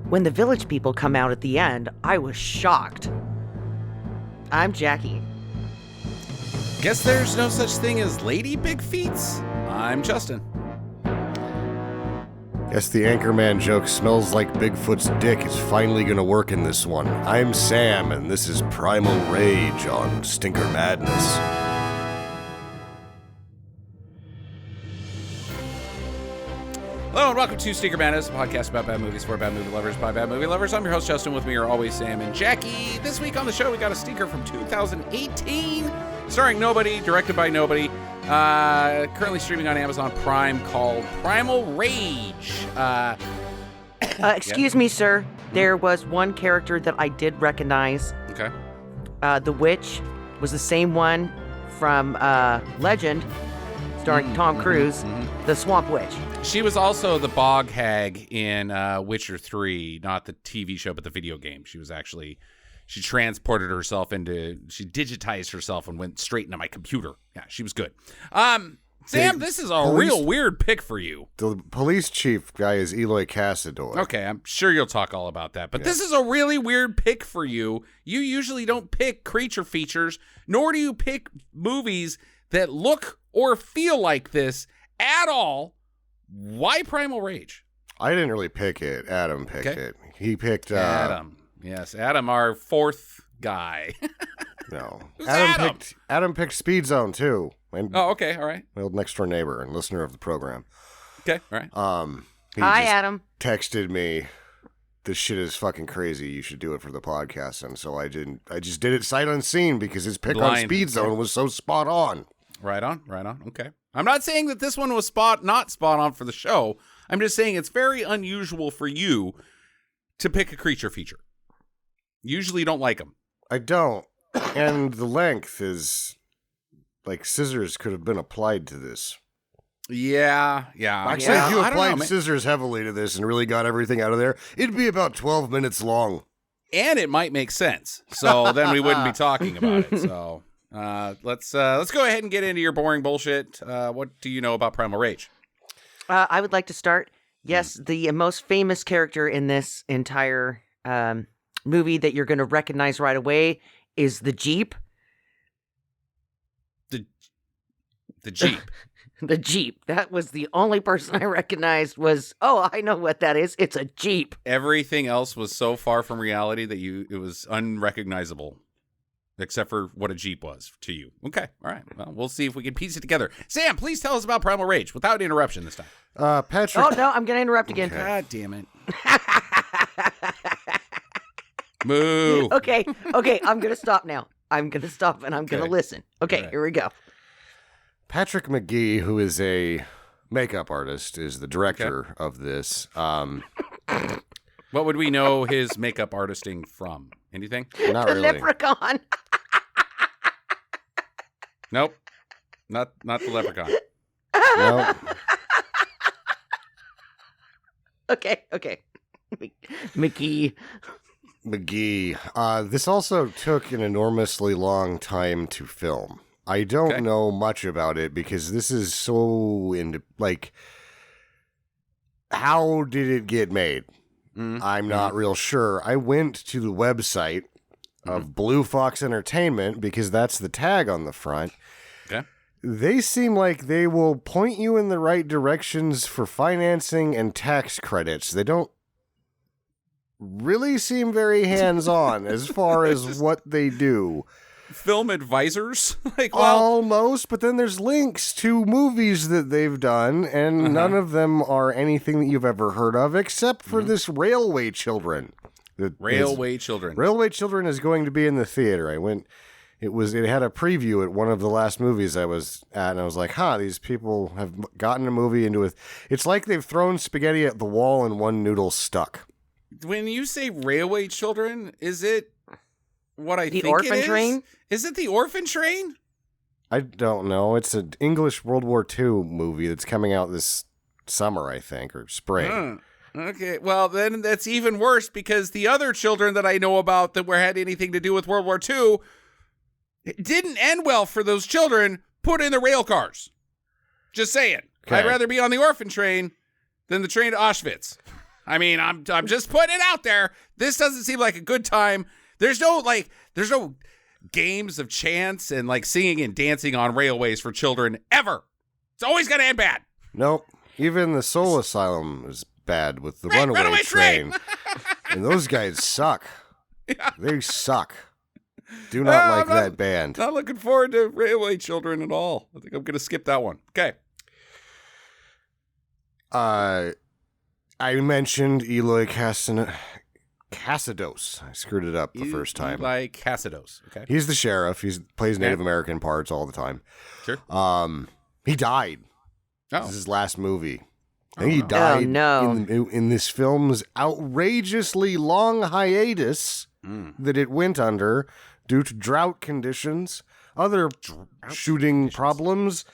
when the village people come out at the end, I was shocked. I'm Jackie. Guess there's no such thing as lady big feets. I'm Justin. Guess the Anchorman joke smells like Bigfoot's dick is finally gonna work in this one. I'm Sam, and this is Primal Rage on Stinker Madness. Hello and welcome to Stinker Madness, a podcast about bad movies for bad movie lovers by bad movie lovers. I'm your host Justin. With me are always Sam and Jackie. This week on the show we got a stinker from 2018, starring nobody, directed by nobody. Currently streaming on Amazon Prime, called Primal Rage. Excuse me, sir. There was one character that I did recognize. Okay. The witch was the same one from Legend, starring Tom Cruise, the Swamp Witch. She was also the bog hag in Witcher 3, not the TV show, but the video game. She transported herself she digitized herself and went straight into my computer. Yeah, she was good. Sam, this is a real weird pick for you. The police chief guy is Eloy Cassador. Okay, I'm sure you'll talk all about that. But This is a really weird pick for you. You usually don't pick creature features, nor do you pick movies that look or feel like this at all. Why Primal Rage? I didn't really pick it. Adam picked it. He picked... Adam. Yes, Adam, our fourth guy. No. Who's Adam picked Speed Zone, too. And okay, all right. my old next-door neighbor and listener of the program. Okay, all right. Hi, Adam. Texted me, this shit is fucking crazy. You should do it for the podcast. And so I didn't. I just did it sight unseen because his pick on Speed Zone was so spot on. Right on. Okay. I'm not saying that this one was not spot on for the show. I'm just saying it's very unusual for you to pick a creature feature. Usually you don't like them. I don't. And the length is like scissors could have been applied to this. Yeah. Actually, if you applied scissors heavily to this and really got everything out of there, it'd be about 12 minutes long. And it might make sense. So then we wouldn't be talking about it. So let's go ahead and get into your boring bullshit. What do you know about Primal Rage? I would like to start. Yes, the most famous character in this entire movie that you're going to recognize right away is the Jeep. The Jeep. The Jeep. That was the only person I recognized was, I know what that is. It's a Jeep. Everything else was so far from reality that it was unrecognizable. Except for what a Jeep was to you. Okay, all right. Well, we'll see if we can piece it together. Sam, please tell us about Primal Rage without interruption this time. Patrick. Oh, no, I'm going to interrupt again. Okay. God damn it. Moo. Okay, I'm going to stop now. I'm going to stop and I'm going to listen. Okay, right. Here we go. Patrick McGee, who is a makeup artist, is the director of this. What would we know his makeup artisting from? Anything? Not the really. Leprechaun. Nope. Not the Leprechaun. Nope. Okay. McGee. This also took an enormously long time to film. I don't know much about it because this is so how did it get made? I'm not real sure. I went to the website of Blue Fox Entertainment because that's the tag on the front. Okay. They seem like they will point you in the right directions for financing and tax credits. They don't really seem very hands-on as far as what they do. Film advisors? Almost, but then there's links to movies that they've done, and none of them are anything that you've ever heard of, except for this Railway Children. Railway Children. Railway Children is going to be in the theater. It had a preview at one of the last movies I was at, and I was like, these people have gotten a movie into it. It's like they've thrown spaghetti at the wall and one noodle stuck. When you say Railway Children, is it what I think it is? The Orphan Train? Is it the Orphan Train? I don't know. It's an English World War II movie that's coming out this summer, I think, or spring. Okay, well, then that's even worse because the other children that I know about that had anything to do with World War II, it didn't end well for those children put in the rail cars. Just saying. Okay. I'd rather be on the Orphan Train than the train to Auschwitz. I mean, I'm just putting it out there. This doesn't seem like a good time. There's no games of chance and like singing and dancing on railways for children ever. It's always going to end bad. Nope. Even the Soul Asylum is bad with the runaway train. And those guys suck. Yeah. They suck. Do not like that band. Not looking forward to Railway Children at all. I think I'm going to skip that one. Okay. I mentioned Eloy Cassidos. I screwed it up the first time. Eloy Cassidos. Okay. He's the sheriff. He plays Native American parts all the time. Sure. He died. Oh. This is his last movie. I think he died in this film's outrageously long hiatus that it went under due to drought conditions, other shooting problems,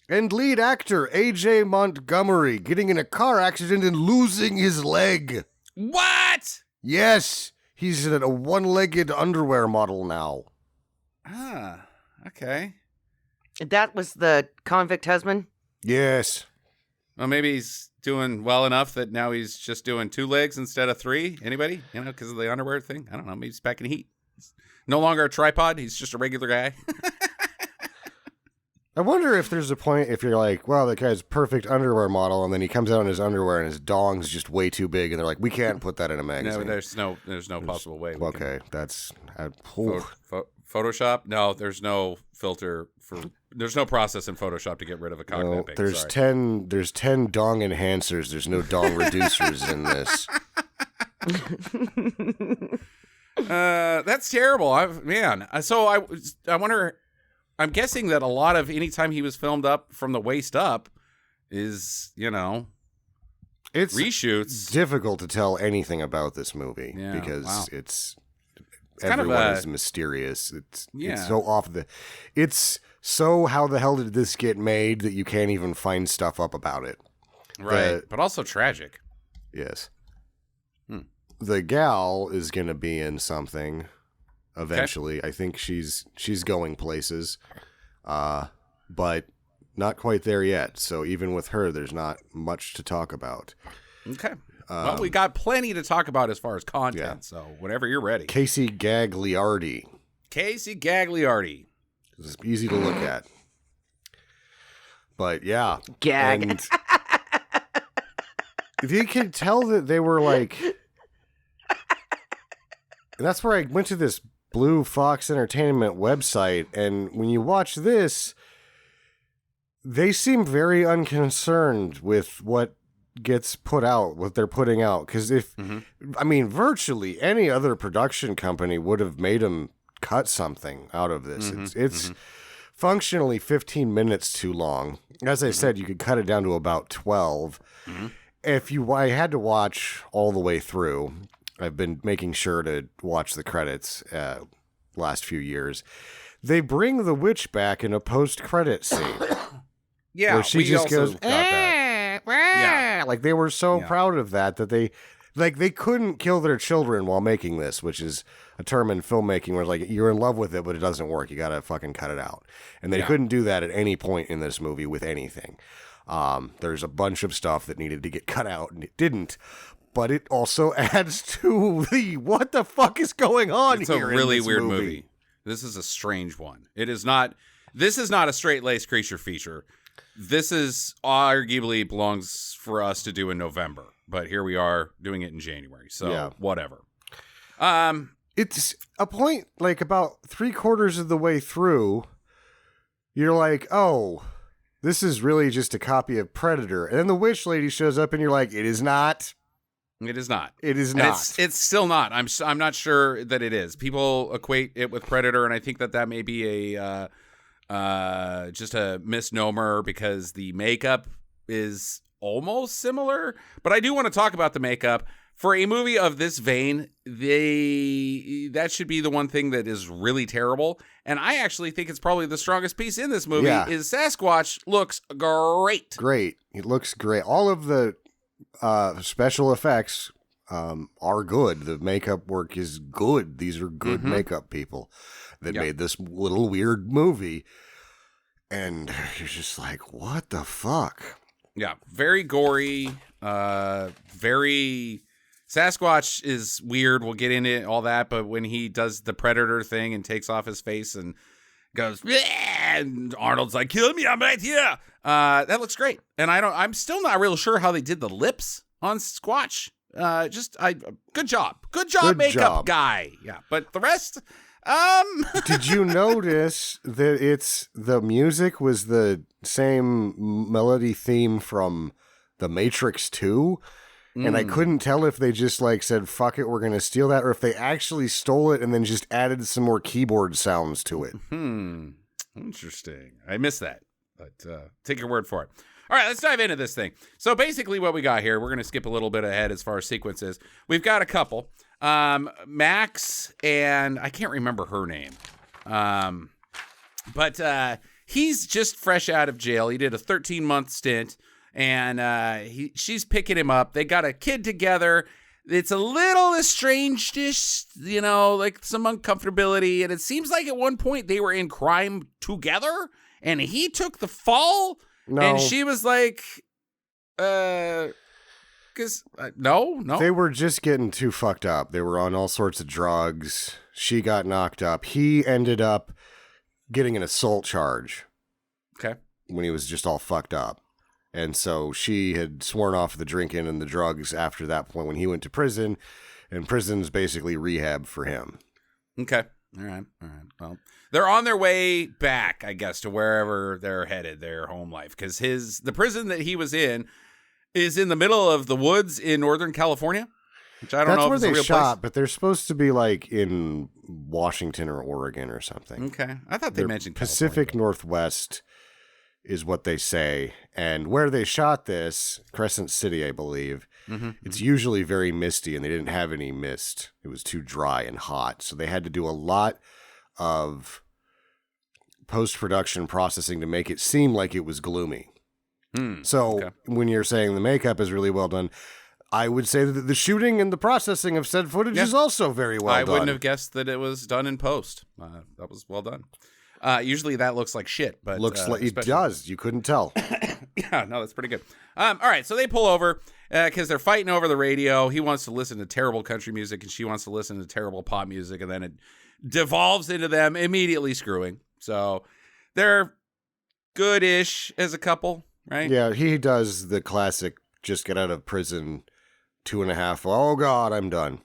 and lead actor A.J. Montgomery getting in a car accident and losing his leg. What? Yes, he's a one-legged underwear model now. Ah, okay. That was the convict husband? Yes. Well, maybe he's doing well enough that now he's just doing 2 legs instead of 3. Anybody? You know, because of the underwear thing? I don't know. Maybe he's back in heat. He's no longer a tripod. He's just a regular guy. I wonder if there's a point if you're like, well, that guy's perfect underwear model, and then he comes out in his underwear and his dong's just way too big, and they're like, we can't put that in a magazine. No, there's no possible way. Okay, that's... Photoshop? No, there's no filter for... There's no process in Photoshop to get rid of a cock that big. There's 10 dong enhancers. There's no dong reducers in this. That's terrible. So I wonder... I'm guessing that a lot of anytime he was filmed up from the waist up is, it's reshoots. Difficult to tell anything about this movie because it's everyone is mysterious. It's so off it's so how the hell did this get made that you can't even find stuff up about it. Right. But also tragic. Yes. The gal is going to be in something eventually. Okay. I think she's going places, but not quite there yet. So even with her, there's not much to talk about. Okay. Well, we got plenty to talk about as far as content, so whenever you're ready. Casey Gagliardi. It's easy to look at. But yeah. Gag. And if you can tell that they were like... And that's where I went to this Blue Fox Entertainment website, and when you watch this, they seem very unconcerned with what gets put out, what they're putting out. Because virtually any other production company would have made them cut something out of this. It's functionally 15 minutes too long. As I said, you could cut it down to about 12. I had to watch all the way through. I've been making sure to watch the credits last few years. They bring the witch back in a post-credit scene. Yeah, where she just goes, got that. Yeah. Like they were so proud of that they couldn't kill their children while making this, which is a term in filmmaking where like you're in love with it, but it doesn't work. You got to fucking cut it out. And they couldn't do that at any point in this movie with anything. There's a bunch of stuff that needed to get cut out and it didn't. But it also adds to the what the fuck is going on it's here. It's a really weird movie. movie. This is a strange one. This is not a straight-laced creature feature. This is arguably belongs for us to do in November. But here we are doing it in January. So whatever. It's a point like about 3/4 of the way through. You're like, oh, this is really just a copy of Predator. And then the witch lady shows up and you're like, it is not. It is not. It is not. It's still not. I'm not sure that it is. People equate it with Predator, and I think that may be a just a misnomer because the makeup is almost similar. But I do want to talk about the makeup for a movie of this vein. That should be the one thing that is really terrible, and I actually think it's probably the strongest piece in this movie. Is Sasquatch looks great. Great. It looks great. All of the special effects are good. The makeup work is good. These are good makeup people that made this little weird movie. And you're just like, what the fuck? Yeah, very gory. Very Sasquatch is weird. We'll get into all that, but when he does the predator thing and takes off his face and goes, "Bleh," and Arnold's like, "Kill me, I'm right here." That looks great, and I'm still not real sure how they did the lips on Squatch. Good job, makeup guy. Yeah, but the rest. Did you notice that the music was the same melody theme from The Matrix 2? And I couldn't tell if they just said, fuck it, we're going to steal that, or if they actually stole it and then just added some more keyboard sounds to it. Interesting. I missed that, but take your word for it. All right, let's dive into this thing. So basically what we got here, we're going to skip a little bit ahead as far as sequences. We've got a couple. Max, and I can't remember her name. But he's just fresh out of jail. He did a 13-month stint. And she's picking him up. They got a kid together. It's a little estranged-ish, some uncomfortability. And it seems like at one point they were in crime together. And he took the fall. No. And she was like, no. They were just getting too fucked up. They were on all sorts of drugs. She got knocked up. He ended up getting an assault charge. Okay. When he was just all fucked up. And so she had sworn off the drinking and the drugs after that point when he went to prison, and prison's basically rehab for him. Okay. All right. Well, they're on their way back, I guess, to wherever they're headed, their home life, because the prison that he was in is in the middle of the woods in Northern California, which I don't know if it's a real place. That's where they shot, but they're supposed to be in Washington or Oregon or something. Okay. I thought they mentioned Pacific Northwest is what they say. And where they shot this, Crescent City, I believe, it's usually very misty, and they didn't have any mist. It was too dry and hot. So they had to do a lot of post-production processing to make it seem like it was gloomy. When you're saying the makeup is really well done, I would say that the shooting and the processing of said footage is also very well done. I wouldn't have guessed that it was done in post. That was well done. Usually that looks like shit, but looks like it does. You couldn't tell. Yeah, no, that's pretty good. All right, so they pull over because they're fighting over the radio. He wants to listen to terrible country music, and she wants to listen to terrible pop music, and then it devolves into them immediately screwing. So they're good-ish as a couple, right? Yeah, he does the classic just get out of prison 2.5. Oh, God, I'm done.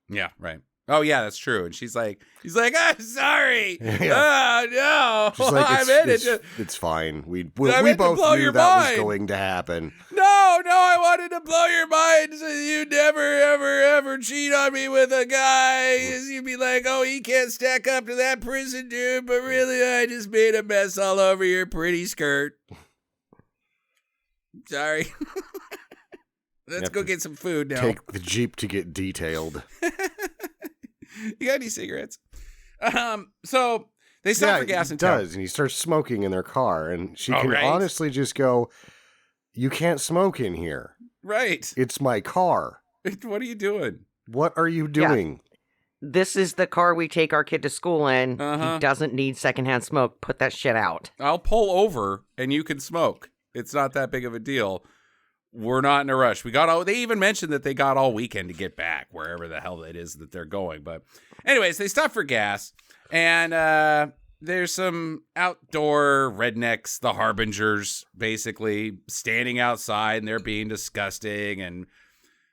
Yeah, right. Oh, yeah, that's true. And he's like, I'm sorry. Yeah. Oh, no. I'm in it. It's fine. We both knew that was going to happen. No, I wanted to blow your mind so you never, ever, ever cheat on me with a guy. You'd be like, oh, he can't stack up to that prison dude, but really, I just made a mess all over your pretty skirt. Sorry. Let's go get some food now. Take the Jeep to get detailed. You got any cigarettes? So they stop for gas and he does, and he starts smoking in their car, and she can right. honestly just go, "You can't smoke in here." Right. It's my car. What are you doing? What are you doing? Yeah. This is the car we take our kid to school in. He doesn't need secondhand smoke. Put that shit out. I'll pull over and you can smoke. It's not that big of a deal. We're not in a rush. They even mentioned that they got all weekend to get back wherever the hell it is that they're going. But anyways, they stop for gas, and there's some outdoor rednecks, the harbingers, basically standing outside, and they're being disgusting. And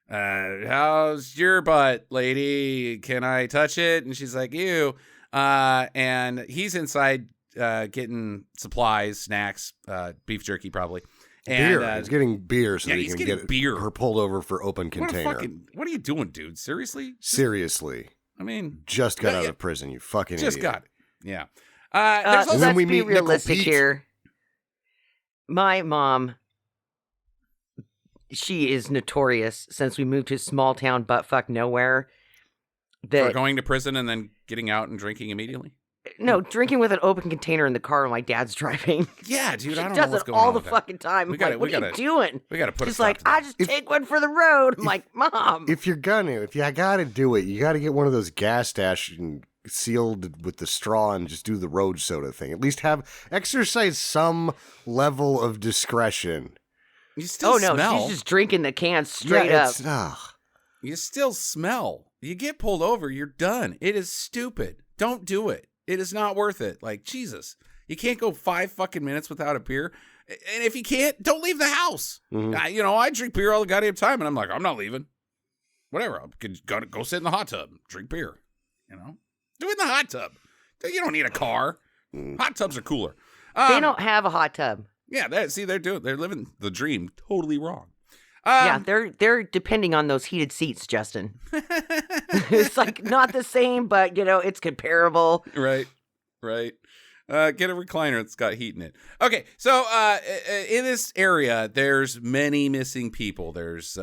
how's your butt, lady? Can I touch it? And she's like, ew. And he's inside getting supplies, snacks, beef jerky probably. And, beer. He's getting beer so that he can get beer. Her pulled over for open container. What are you doing, dude? Seriously? Seriously. I mean, just got out of prison. You fucking just idiot. got it. Yeah. Let's be realistic here. My mom, she is notorious since we moved to small town buttfuck nowhere. For going to prison and then getting out and drinking immediately. No, drinking with an open container in the car when my dad's driving. Yeah, dude, I don't know what's going on. All the fucking time. What are you doing? We got to put She's like, I just take one for the road. I'm like, Mom. If you got to do it, you got to get one of those gas stations sealed with the straw and just do the road soda thing. At least exercise some level of discretion. You still Oh no, smell. she's just drinking the can straight up. You still smell. You get pulled over, you're done. It is stupid. Don't do it. It is not worth it. Like, Jesus. You can't go 5 fucking minutes without a beer. And if you can't, don't leave the house. Mhm. I drink beer all the goddamn time, and I'm like, I'm not leaving. Whatever. I'm gonna go sit in the hot tub, drink beer. Do it in the hot tub. You don't need a car. Hot tubs are cooler. They don't have a hot tub. Yeah, they're living the dream totally wrong. Yeah, they're depending on those heated seats, Justin. It's like not the same, but it's comparable. Right. Get a recliner that's got heat in it. Okay, so in this area, there's many missing people. There's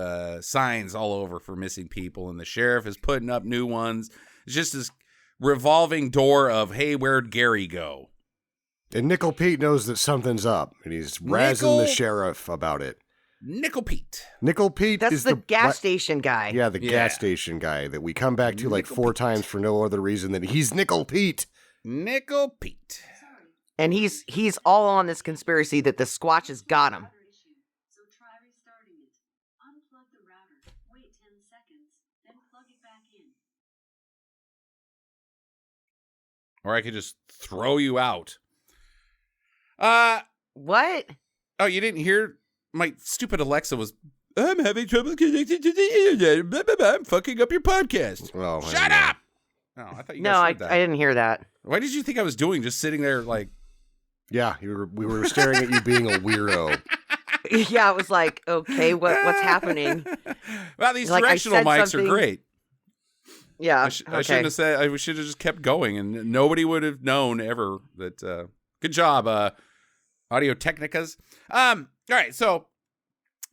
signs all over for missing people, and the sheriff is putting up new ones. It's just this revolving door of, hey, where'd Gary go? And Nickel Pete knows that something's up, and he's razzing the sheriff about it. Nickel Pete. Nickel Pete That's is the gas station guy. Yeah, the gas station guy that we come back to like 4 times for no other reason than he's Nickel Pete. Nickel Pete. And he's all on this conspiracy that the Squatches got him. So try restarting it. Unplug the router. Wait 10 seconds, then plug it back in. Or I could just throw you out. What? Oh, you didn't hear? My stupid Alexa was, I'm having trouble connecting to the internet. Blah, blah, blah. I'm fucking up your podcast. Oh, Shut up! Oh, I thought you guys heard that. I didn't hear that. What did you think I was doing? Just sitting there like... Yeah, we were staring at you being a weirdo. Yeah, it was like, okay, what's happening? Well, these Like, directional mics are great. Yeah, I shouldn't have said. I should have just kept going, and nobody would have known ever that. Good job, Audio Technicas. All right, so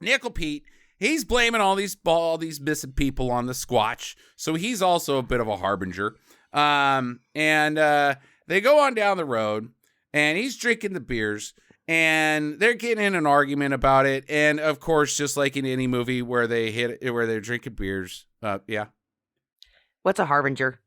Nickel Pete, he's blaming all these missing people on the Squatch, so he's also a bit of a harbinger. And they go on down the road, and he's drinking the beers, and they're getting in an argument about it. And of course, just like in any movie where they're drinking beers, yeah. What's a harbinger?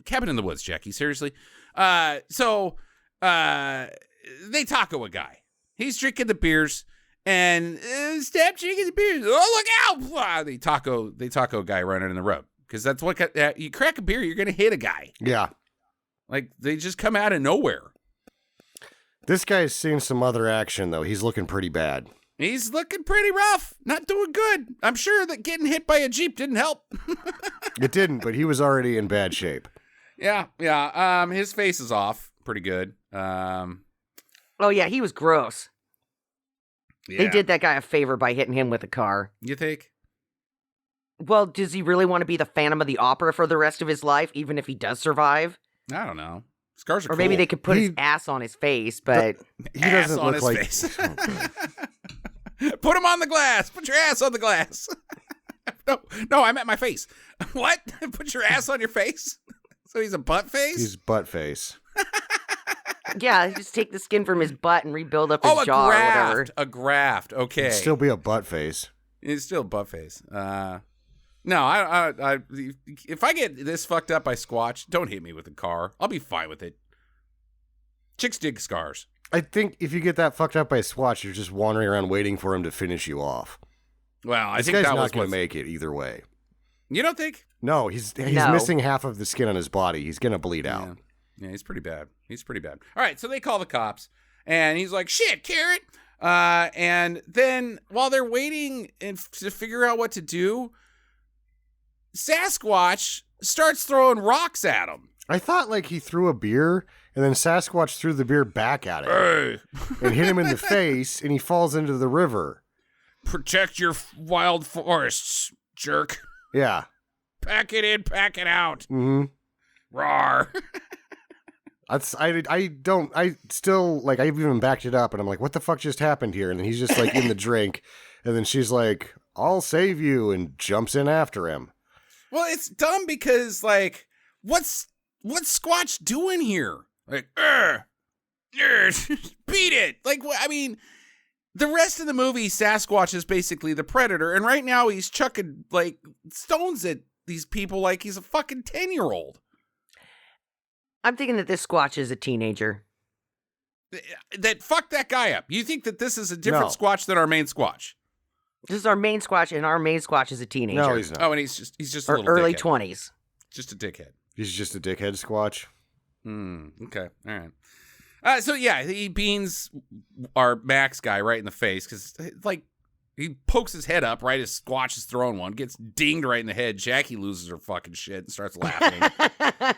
Cabin in the Woods, Jackie. Seriously. So they taco a guy. He's drinking the beers and stop drinking the beers. Oh, look out! The taco guy running in the road, because that's what you crack a beer, you're gonna hit a guy. Yeah, like they just come out of nowhere. This guy's seen some other action though. He's looking pretty bad. He's looking pretty rough. Not doing good. I'm sure that getting hit by a Jeep didn't help. It didn't, but he was already in bad shape. Yeah. His face is off pretty good. Oh, yeah, he was gross. Yeah. They did that guy a favor by hitting him with a car. You think? Well, does he really want to be the Phantom of the Opera for the rest of his life, even if he does survive? I don't know. Scars are Or maybe cool. they could put his ass on his face, but... He doesn't on look his like... face. Put him on the glass. Put your ass on the glass. No, I meant my face. What? Put your ass on your face? So he's a butt face? He's butt face. Yeah, just take the skin from his butt and rebuild up his jaw or whatever. A graft. Okay. It'd still be a butt face. It's still a butt face. No, I if I get this fucked up by Squatch, don't hit me with a car. I'll be fine with it. Chicks dig scars. I think if you get that fucked up by a Squatch, you're just wandering around waiting for him to finish you off. Well, I This think guy's that not was going to what... make it either way. You don't think? No, he's No. missing half of the skin on his body. He's going to bleed out. Yeah, he's pretty bad. All right, so they call the cops, and he's like, shit, Carrot. And then while they're waiting to figure out what to do, Sasquatch starts throwing rocks at him. I thought like he threw a beer, and then Sasquatch threw the beer back at him Hey, and hit him in the face, and he falls into the river. protect your wild forests, jerk. Yeah. Pack it in, pack it out. Mm-hmm. Rawr. I still, like, I've even backed it up, and I'm like, what the fuck just happened here? And then he's just, like, in the drink, and then she's like, I'll save you, and jumps in after him. Well, it's dumb because, like, what's Squatch doing here? Like, beat it. Like, I mean, the rest of the movie, Sasquatch is basically the predator, and right now he's chucking, like, stones at these people like he's a fucking 10-year-old. I'm thinking that this Squatch is a teenager. that fucked that guy up. You think that this is a different No. Squatch than our main Squatch? This is our main Squatch, and our main Squatch is a teenager. No, he's not. Oh, and he's just a or little early dickhead. 20s. Just a dickhead. He's just a dickhead Squatch. Okay. All right. So yeah, he beans our Max guy right in the face because like he pokes his head up right as Squatch is throwing one, gets dinged right in the head. Jackie loses her fucking shit and starts laughing.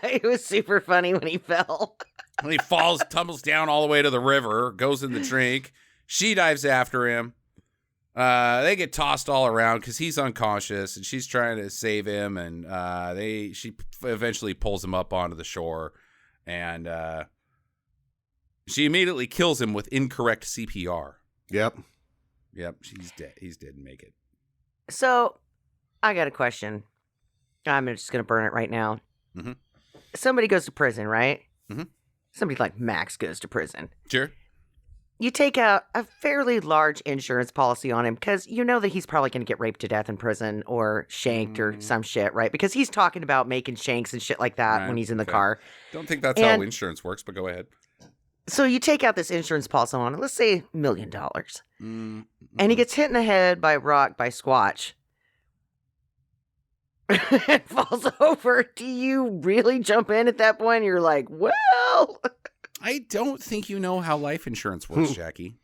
It was super funny when he fell. And he falls, tumbles down all the way to the river, goes in the drink. She dives after him. They get tossed all around because he's unconscious, and she's trying to save him. And she eventually pulls him up onto the shore, and she immediately kills him with incorrect CPR. Yep. She's dead. He's dead and make it. So, I got a question. I'm just going to burn it right now. Mhm. Somebody goes to prison, right? Mhm. Somebody like Max goes to prison. Sure. You take out a fairly large insurance policy on him because you know that he's probably going to get raped to death in prison or shanked or some shit, right? Because he's talking about making shanks and shit like that Right, when he's in the okay. car. Don't think that's how insurance works, but go ahead. So you take out this insurance policy on it, let's say $1 million. Mm-hmm. And he gets hit in the head by a rock by Squatch. And falls over. Do you really jump in at that point? You're like, well... I don't think you know how life insurance works, Jackie.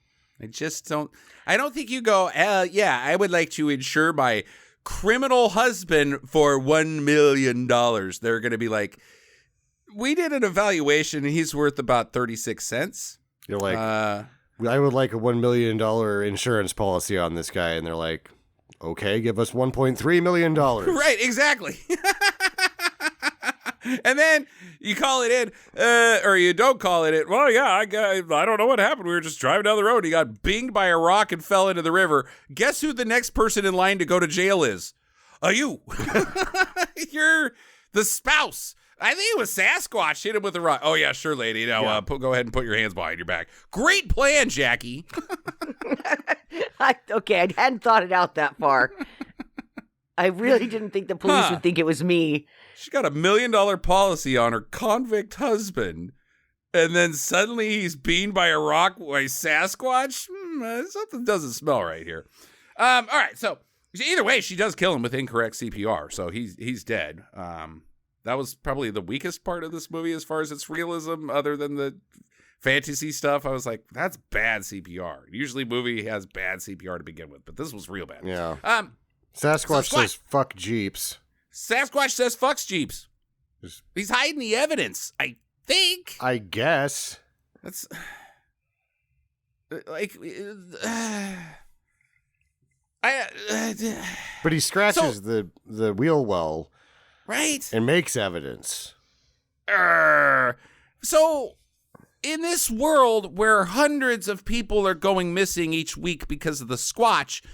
I just don't. I don't think you go, yeah, I would like to insure my criminal husband for $1 million. They're going to be like, we did an evaluation and he's worth about 36 cents. You're like, I would like a $1 million insurance policy on this guy. And they're like, okay, give us $1.3 million. Right, exactly. And then you call it in, or you don't call it in. Well, yeah, I don't know what happened. We were just driving down the road. He got binged by a rock and fell into the river. Guess who the next person in line to go to jail is? You. You're the spouse. I think it was Sasquatch hit him with a rock. Oh, yeah, sure, lady. Now, go ahead and put your hands behind your back. Great plan, Jackie. Okay, I hadn't thought it out that far. I really didn't think the police would think it was me. She got $1 million policy on her convict husband, and then suddenly he's beamed by a rock by Sasquatch? Something doesn't smell right here. All right, so either way, she does kill him with incorrect CPR, so he's dead. That was probably the weakest part of this movie as far as its realism, other than the fantasy stuff. I was like, that's bad CPR. Usually movie has bad CPR to begin with, but this was real bad. Yeah. Sasquatch says, fuck Jeeps. Sasquatch says, fucks Jeeps. He's hiding the evidence, I think. I guess. That's like... But he scratches the wheel well. Right. And makes evidence. So, in this world where hundreds of people are going missing each week because of the Squatch,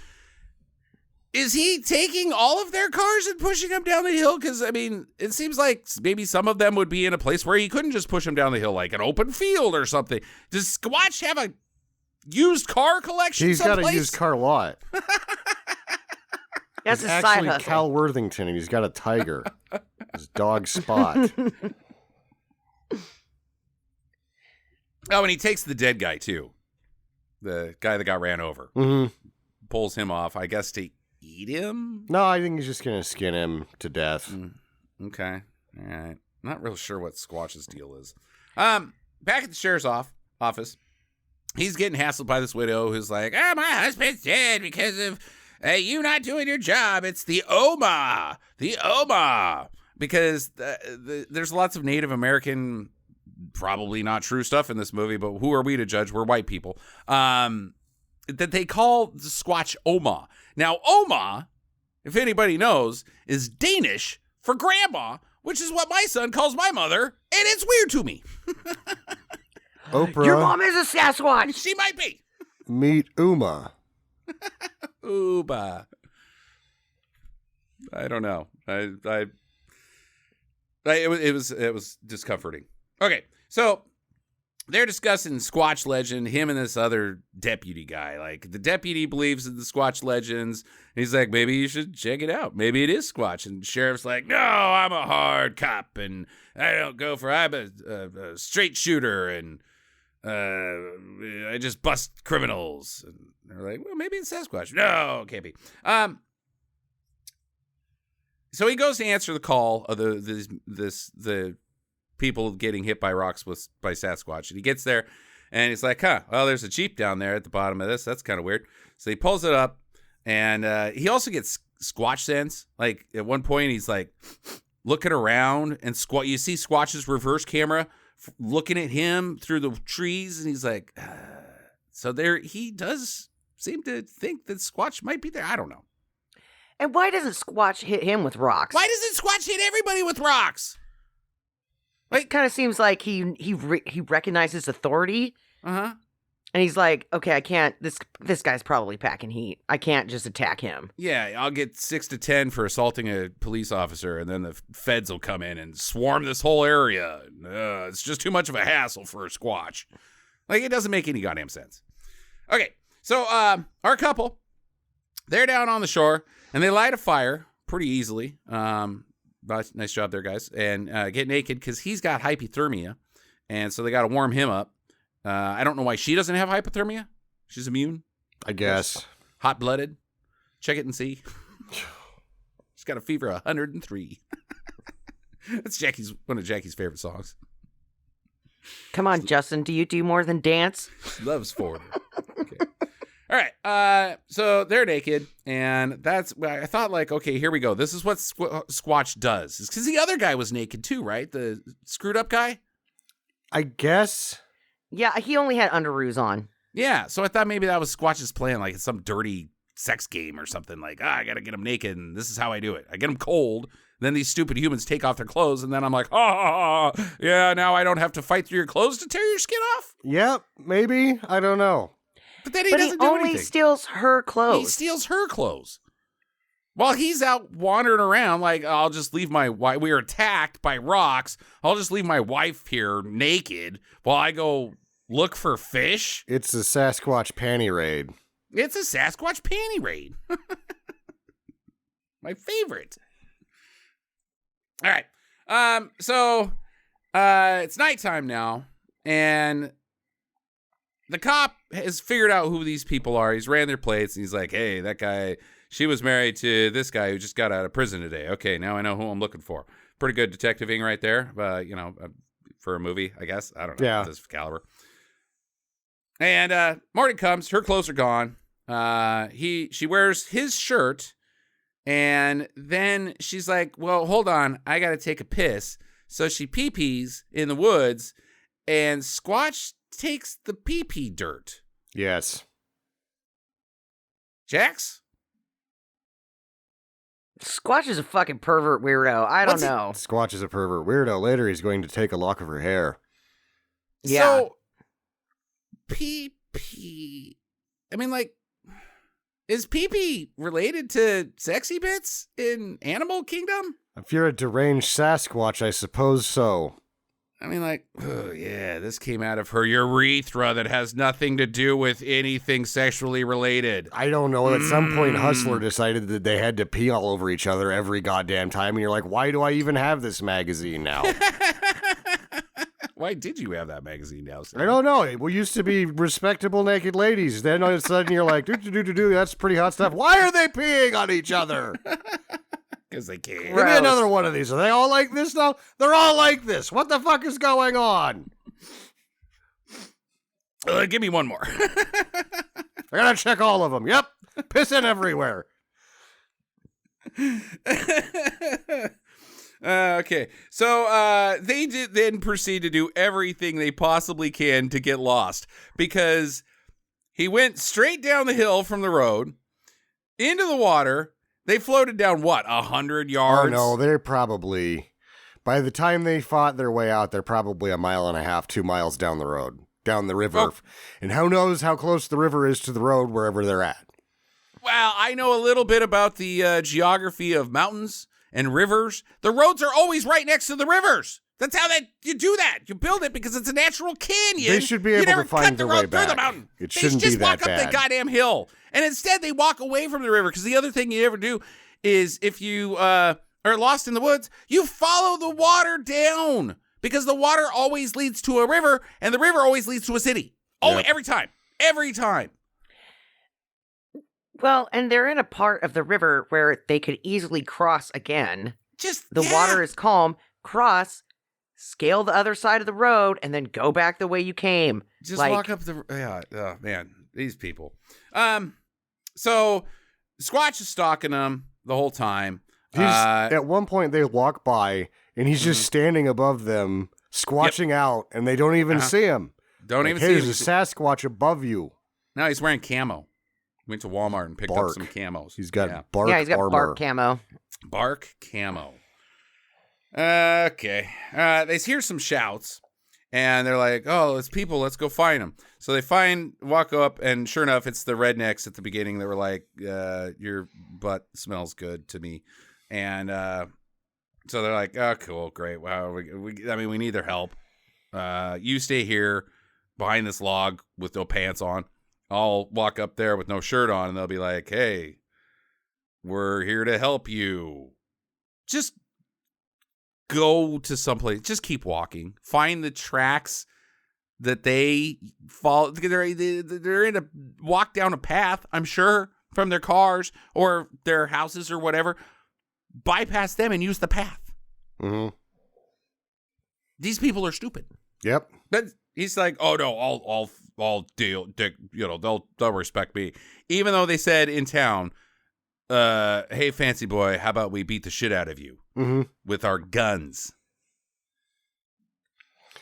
is he taking all of their cars and pushing them down the hill? Because, I mean, it seems like maybe some of them would be in a place where he couldn't just push them down the hill, like an open field or something. Does Squatch have a used car collection He's someplace? got a used car lot. That's He's a side actually hustle. Cal Worthington, and he's got a tiger. His dog Spot. Oh, and he takes the dead guy, too. The guy that got ran over. Mm-hmm. Pulls him off, I guess, to eat him? No, I think he's just going to skin him to death. Okay. All right. Not real sure what Squatch's deal is. Back at the sheriff's office, he's getting hassled by this widow who's like, my husband's dead because of you not doing your job. It's the Oma. The Oma. Because there's lots of Native American, probably not true stuff in this movie, but who are we to judge? We're white people. That they call the Squatch Oma. Now, Oma, if anybody knows, is Danish for grandma, which is what my son calls my mother, and it's weird to me. Oprah. Your mom is a Sasquatch. She might be. Meet Uma. Uba. I don't know. It was discomforting. Okay, so they're discussing Squatch legend, him and this other deputy guy. Like, the deputy believes in the Squatch legends. He's like, maybe you should check it out. Maybe it is Squatch. And the sheriff's like, no, I'm a hard cop, and I don't go for, I'm a straight shooter. And I just bust criminals. And they're like, well, maybe it's Sasquatch. No, it can't be. So he goes to answer the call of the people getting hit by rocks by Sasquatch. And he gets there, and he's like, well, there's a Jeep down there at the bottom of this. That's kind of weird. So he pulls it up, and he also gets Squatch sense. Like, at one point, he's like looking around, and you see Squatch's reverse camera looking at him through the trees, and he's like, so there, he does seem to think that Squatch might be there. I don't know. And why doesn't Squatch hit him with rocks? Why doesn't Squatch hit everybody with rocks? It kind of seems like he recognizes authority. Uh-huh. And he's like, okay, I can't, this guy's probably packing heat. I can't just attack him. Yeah, I'll get 6 to 10 for assaulting a police officer, and then the feds will come in and swarm this whole area. It's just too much of a hassle for a Squatch. Like, it doesn't make any goddamn sense. Okay, so our couple, they're down on the shore, and they light a fire pretty easily. Nice job there, guys. And get naked because he's got hypothermia, and so they got to warm him up. I don't know why she doesn't have hypothermia. She's immune, I guess. Hot-blooded. Check it and see. She's got a fever of 103. That's one of Jackie's favorite songs. Come on, Justin. Do you do more than dance? She loves Forward. Okay. All right. So they're naked, and I thought, like, okay, here we go. This is what Squatch does. It's because the other guy was naked too, right? The screwed up guy. I guess. Yeah, he only had underoos on. Yeah, so I thought maybe that was Squatch's plan, like it's some dirty sex game or something. Like, I got to get him naked, and this is how I do it. I get him cold, then these stupid humans take off their clothes, and then I'm like, yeah, now I don't have to fight through your clothes to tear your skin off? Yep, maybe. I don't know. But then he doesn't do anything. He only steals her clothes. He steals her clothes. While he's out wandering around, like, I'll just leave my wife. We were attacked by rocks. I'll just leave my wife here naked while I go look for fish. It's a Sasquatch panty raid. It's a Sasquatch panty raid. My favorite. All right. So it's nighttime now, and the cop has figured out who these people are. He's ran their plates, and he's like, hey, that guy, she was married to this guy who just got out of prison today. Okay, now I know who I'm looking for. Pretty good detectiving right there, for a movie, I guess. I don't know. Yeah. This caliber. And Marty comes. Her clothes are gone. She wears his shirt, and then she's like, well, hold on. I got to take a piss. So she pee-pees in the woods, and Squatch takes the pee-pee dirt. Yes. Jax? Squatch is a fucking pervert weirdo. I don't know. Squatch is a pervert weirdo. Later, he's going to take a lock of her hair. Yeah. So, pee-pee. I mean, like, is pee-pee related to sexy bits in Animal Kingdom? If you're a deranged Sasquatch, I suppose so. I mean, like, oh, yeah, this came out of her urethra that has nothing to do with anything sexually related. I don't know. At some point, Hustler decided that they had to pee all over each other every goddamn time. And you're like, why do I even have this magazine now? Why did you have that magazine now, Sam? I don't know. We used to be respectable naked ladies. Then all of a sudden you're like, do, that's pretty hot stuff. Why are they peeing on each other? Because they can't. Give me another one of these. Are they all like this now? They're all like this. What the fuck is going on? Give me one more. I gotta check all of them. Yep. Pissing everywhere. Okay. So they then proceed to do everything they possibly can to get lost, because he went straight down the hill from the road into the water. They floated down, 100 yards? Oh, no, they're probably, by the time they fought their way out, they're probably 1.5 miles, 2 miles down the road, down the river. Oh. And who knows how close the river is to the road wherever they're at. Well, I know a little bit about the geography of mountains and rivers. The roads are always right next to the rivers. That's how you do that. You build it because it's a natural canyon. They should be able to find their way back. The mountain. It shouldn't be that bad. They just walk up the goddamn hill. And instead, they walk away from the river. Because the other thing you ever do is if you are lost in the woods, you follow the water down. because the water always leads to a river, and the river always leads to a city. Oh, Yep. every time. Well, and they're in a part of the river where they could easily cross again. The water is calm, cross, scale the other side of the road, and then go back the way you came. Just walk up the, oh man, these people. So Squatch is stalking them the whole time. At one point, they walk by, and he's just standing above them, squatching out, and they don't even see him. Don't even hey, see him. There's a Sasquatch above you. No, he's wearing camo. Went to Walmart and picked up some camos. He's got bark Yeah, he's got armor. bark camo. Bark camo. Okay. They hear some shouts, and they're like, oh, it's people. Let's go find them. So they walk up, and sure enough, it's the rednecks at the beginning. They were like, your butt smells good to me. And so they're like, oh, cool, great. Wow, we need their help. You stay here behind this log with no pants on. I'll walk up there with no shirt on, and they'll be like, hey, we're here to help you. Just go to someplace. Just keep walking. Find the tracks that they follow. They're in a walk down a path, I'm sure, from their cars or their houses or whatever. Bypass them and use the path. Mm-hmm. These people are stupid. Yep. But he's like, oh no, I'll deal. They'll respect me, even though they said in town, hey fancy boy, how about we beat the shit out of you with our guns?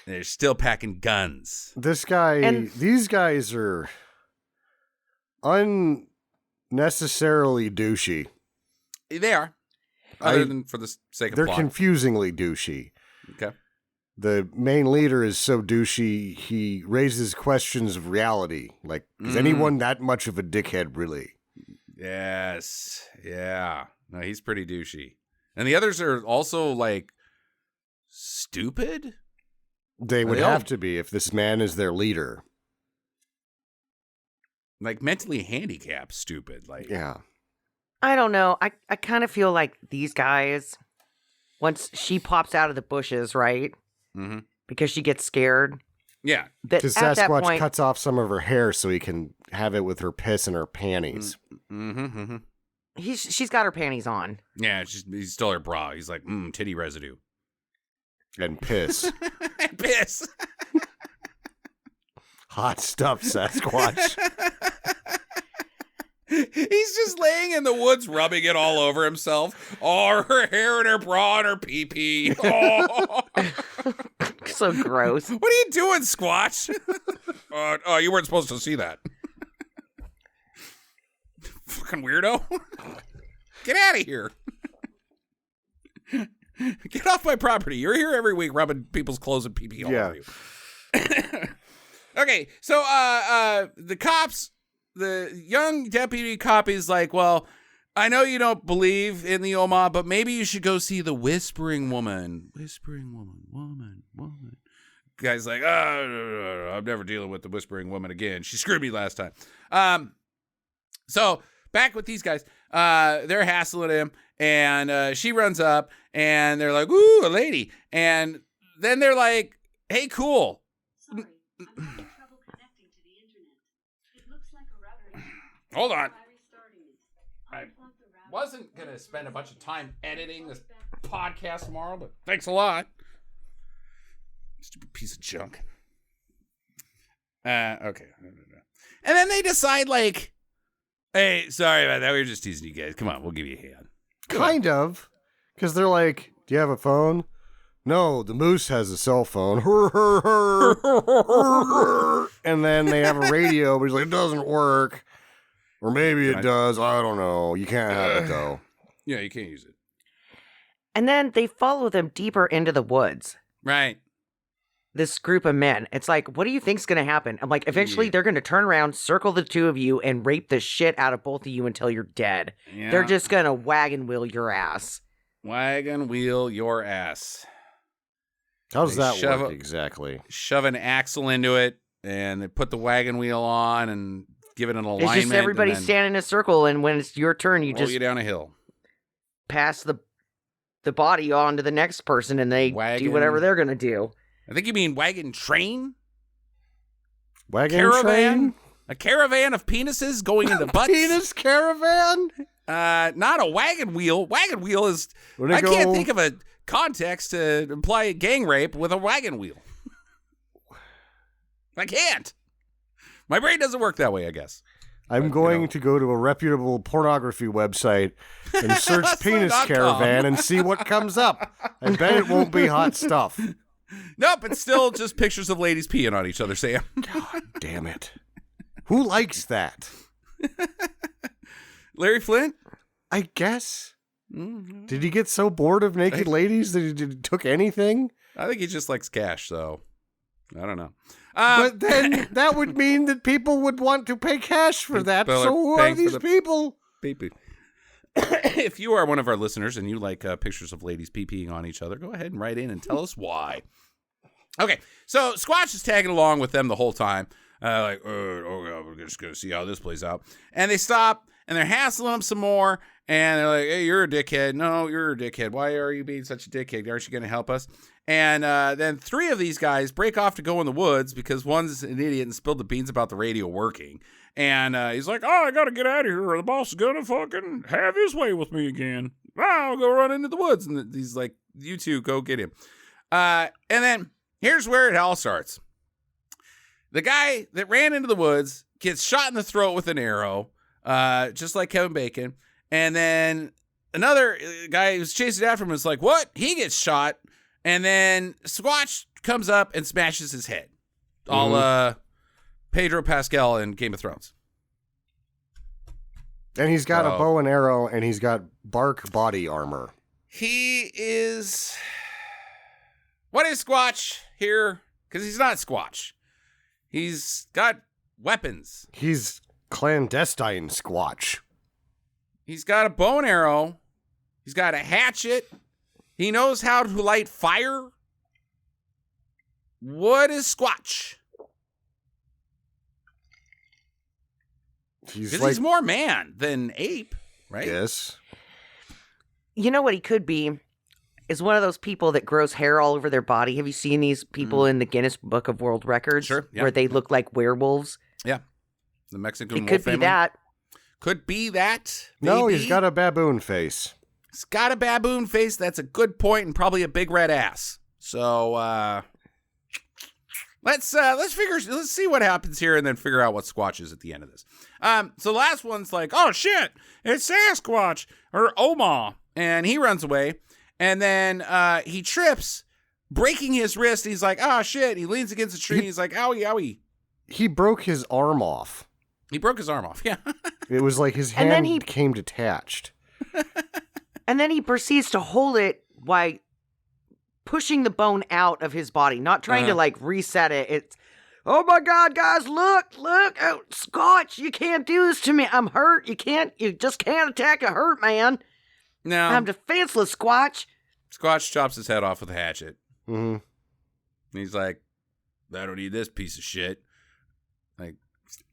They're still packing guns. These guys are unnecessarily douchey. They are, other than for the sake of they're plot. confusingly douchey. Okay. The main leader is so douchey, he raises questions of reality. Like, is anyone that much of a dickhead, really? Yes. Yeah. No, he's pretty douchey. And the others are also, like, stupid? They would have to be if this man is their leader. Like, mentally handicapped stupid. Like, yeah. I don't know. I kind of feel like these guys, once she pops out of the bushes, right? Mm-hmm. Because she gets scared. Yeah. Because Sasquatch cuts off some of her hair so he can have it with her piss and her panties. Mm-hmm. She's got her panties on. Yeah, he's still her bra. He's like, titty residue. And piss. Piss. Hot stuff, Sasquatch. He's just laying in the woods, rubbing it all over himself. Oh, her hair and her bra and her pee-pee. Oh. So gross. What are you doing, Squatch? Oh, you weren't supposed to see that. Fucking weirdo. Get out of here. Get off my property. You're here every week rubbing people's clothes and pee-pee all over you. Okay, so the cops, the young deputy cop is like, well, I know you don't believe in the Oma, but maybe you should go see the Whispering Woman. Whispering Woman. Guy's like, oh, I'm never dealing with the Whispering Woman again. She screwed me last time. So back with these guys, they're hassling him, and she runs up, and they're like, ooh, a lady. And then they're like, hey, cool. Sorry, I'm having trouble connecting to the internet. It looks like a router. Hold on. Try restarting it. I Unplug the router. wasn't going to spend a bunch of time editing this podcast tomorrow, but thanks a lot. Stupid piece of junk. Okay. And then they decide, like, hey, sorry about that. We were just teasing you guys. Come on, we'll give you a hand. Kind of. Because they're like, do you have a phone? No, the moose has a cell phone. And then they have a radio, but he's like, it doesn't work. Or maybe it does. I don't know. You can't have it, though. Yeah, you can't use it. And then they follow them deeper into the woods. Right. This group of men. It's like, what do you think's going to happen? I'm like, eventually they're going to turn around, circle the two of you, and rape the shit out of both of you until you're dead. Yeah. They're just going to wagon wheel your ass. Wagon wheel your ass. How does that shove work exactly? Shove an axle into it, and they put the wagon wheel on and give it an alignment. It's just everybody stand in a circle, and when it's your turn, you roll just you down a hill. pass the body on to the next person, and they do whatever they're going to do. I think you mean wagon train? Wagon Caravan? train? A caravan of penises going into butts? Penis caravan? Not a wagon wheel. Wagon wheel is... Wanna I can't go- think of a context to imply gang rape with a wagon wheel. I can't. My brain doesn't work that way, I guess. I'm going to go to a reputable pornography website and search penis Slut.com. caravan and see what comes up. I bet it won't be hot stuff. Nope, it's still just pictures of ladies peeing on each other, Sam. God damn it. Who likes that? Larry Flint? I guess. Mm-hmm. Did he get so bored of naked ladies that he took anything? I think he just likes cash, so I don't know. But then that would mean that people would want to pay cash for that. People are So who are paying for these the- people? Pee-pee. If you are one of our listeners and you like pictures of ladies pee-peeing on each other, go ahead and write in and tell us why. Okay, so Squatch is tagging along with them the whole time. We're just going to see how this plays out. And they stop, and they're hassling him some more. And they're like, hey, you're a dickhead. No, you're a dickhead. Why are you being such a dickhead? Aren't you going to help us? And then 3 of these guys break off to go in the woods because one's an idiot and spilled the beans about the radio working. And he's like, oh, I got to get out of here or the boss is going to fucking have his way with me again. I'll go run into the woods. And he's like, you two, go get him. And then here's where it all starts. The guy that ran into the woods gets shot in the throat with an arrow, just like Kevin Bacon. And then another guy who's chasing after him is like, what? He gets shot. And then Squatch comes up and smashes his head. All Pedro Pascal in Game of Thrones. And he's got a bow and arrow, and he's got bark body armor. He is... What is Squatch here? Because he's not Squatch. He's got weapons. He's clandestine Squatch. He's got a bow and arrow. He's got a hatchet. He knows how to light fire. What is Squatch? He's Because he's more man than ape, right? Yes. You know what he could be? Is one of those people that grows hair all over their body. Have you seen these people in the Guinness Book of World Records? Sure, yeah. Where they look like werewolves? Yeah. The Mexican It wolf could be family. that. Could be that. No, maybe. he's got a baboon face. He's got a baboon face. That's a good point, and probably a big red ass. So let's see what happens here, and then figure out what Squatch is at the end of this. So the last one's like, oh shit, it's Sasquatch or Oma, and he runs away, and then he trips, breaking his wrist. He's like, oh shit. He leans against a tree. And he's like, owie, owie. He broke his arm off. He broke his arm off. Yeah. It was like his And then hand he- became detached. And then he proceeds to hold it by pushing the bone out of his body, not trying to like reset it. It's, oh my God, guys, look, oh, Scotch, you can't do this to me. I'm hurt. You just can't attack a hurt man. No. I'm defenseless, Squatch. Squatch chops his head off with a hatchet. Mm-hmm. And he's like, I don't need this piece of shit. Like,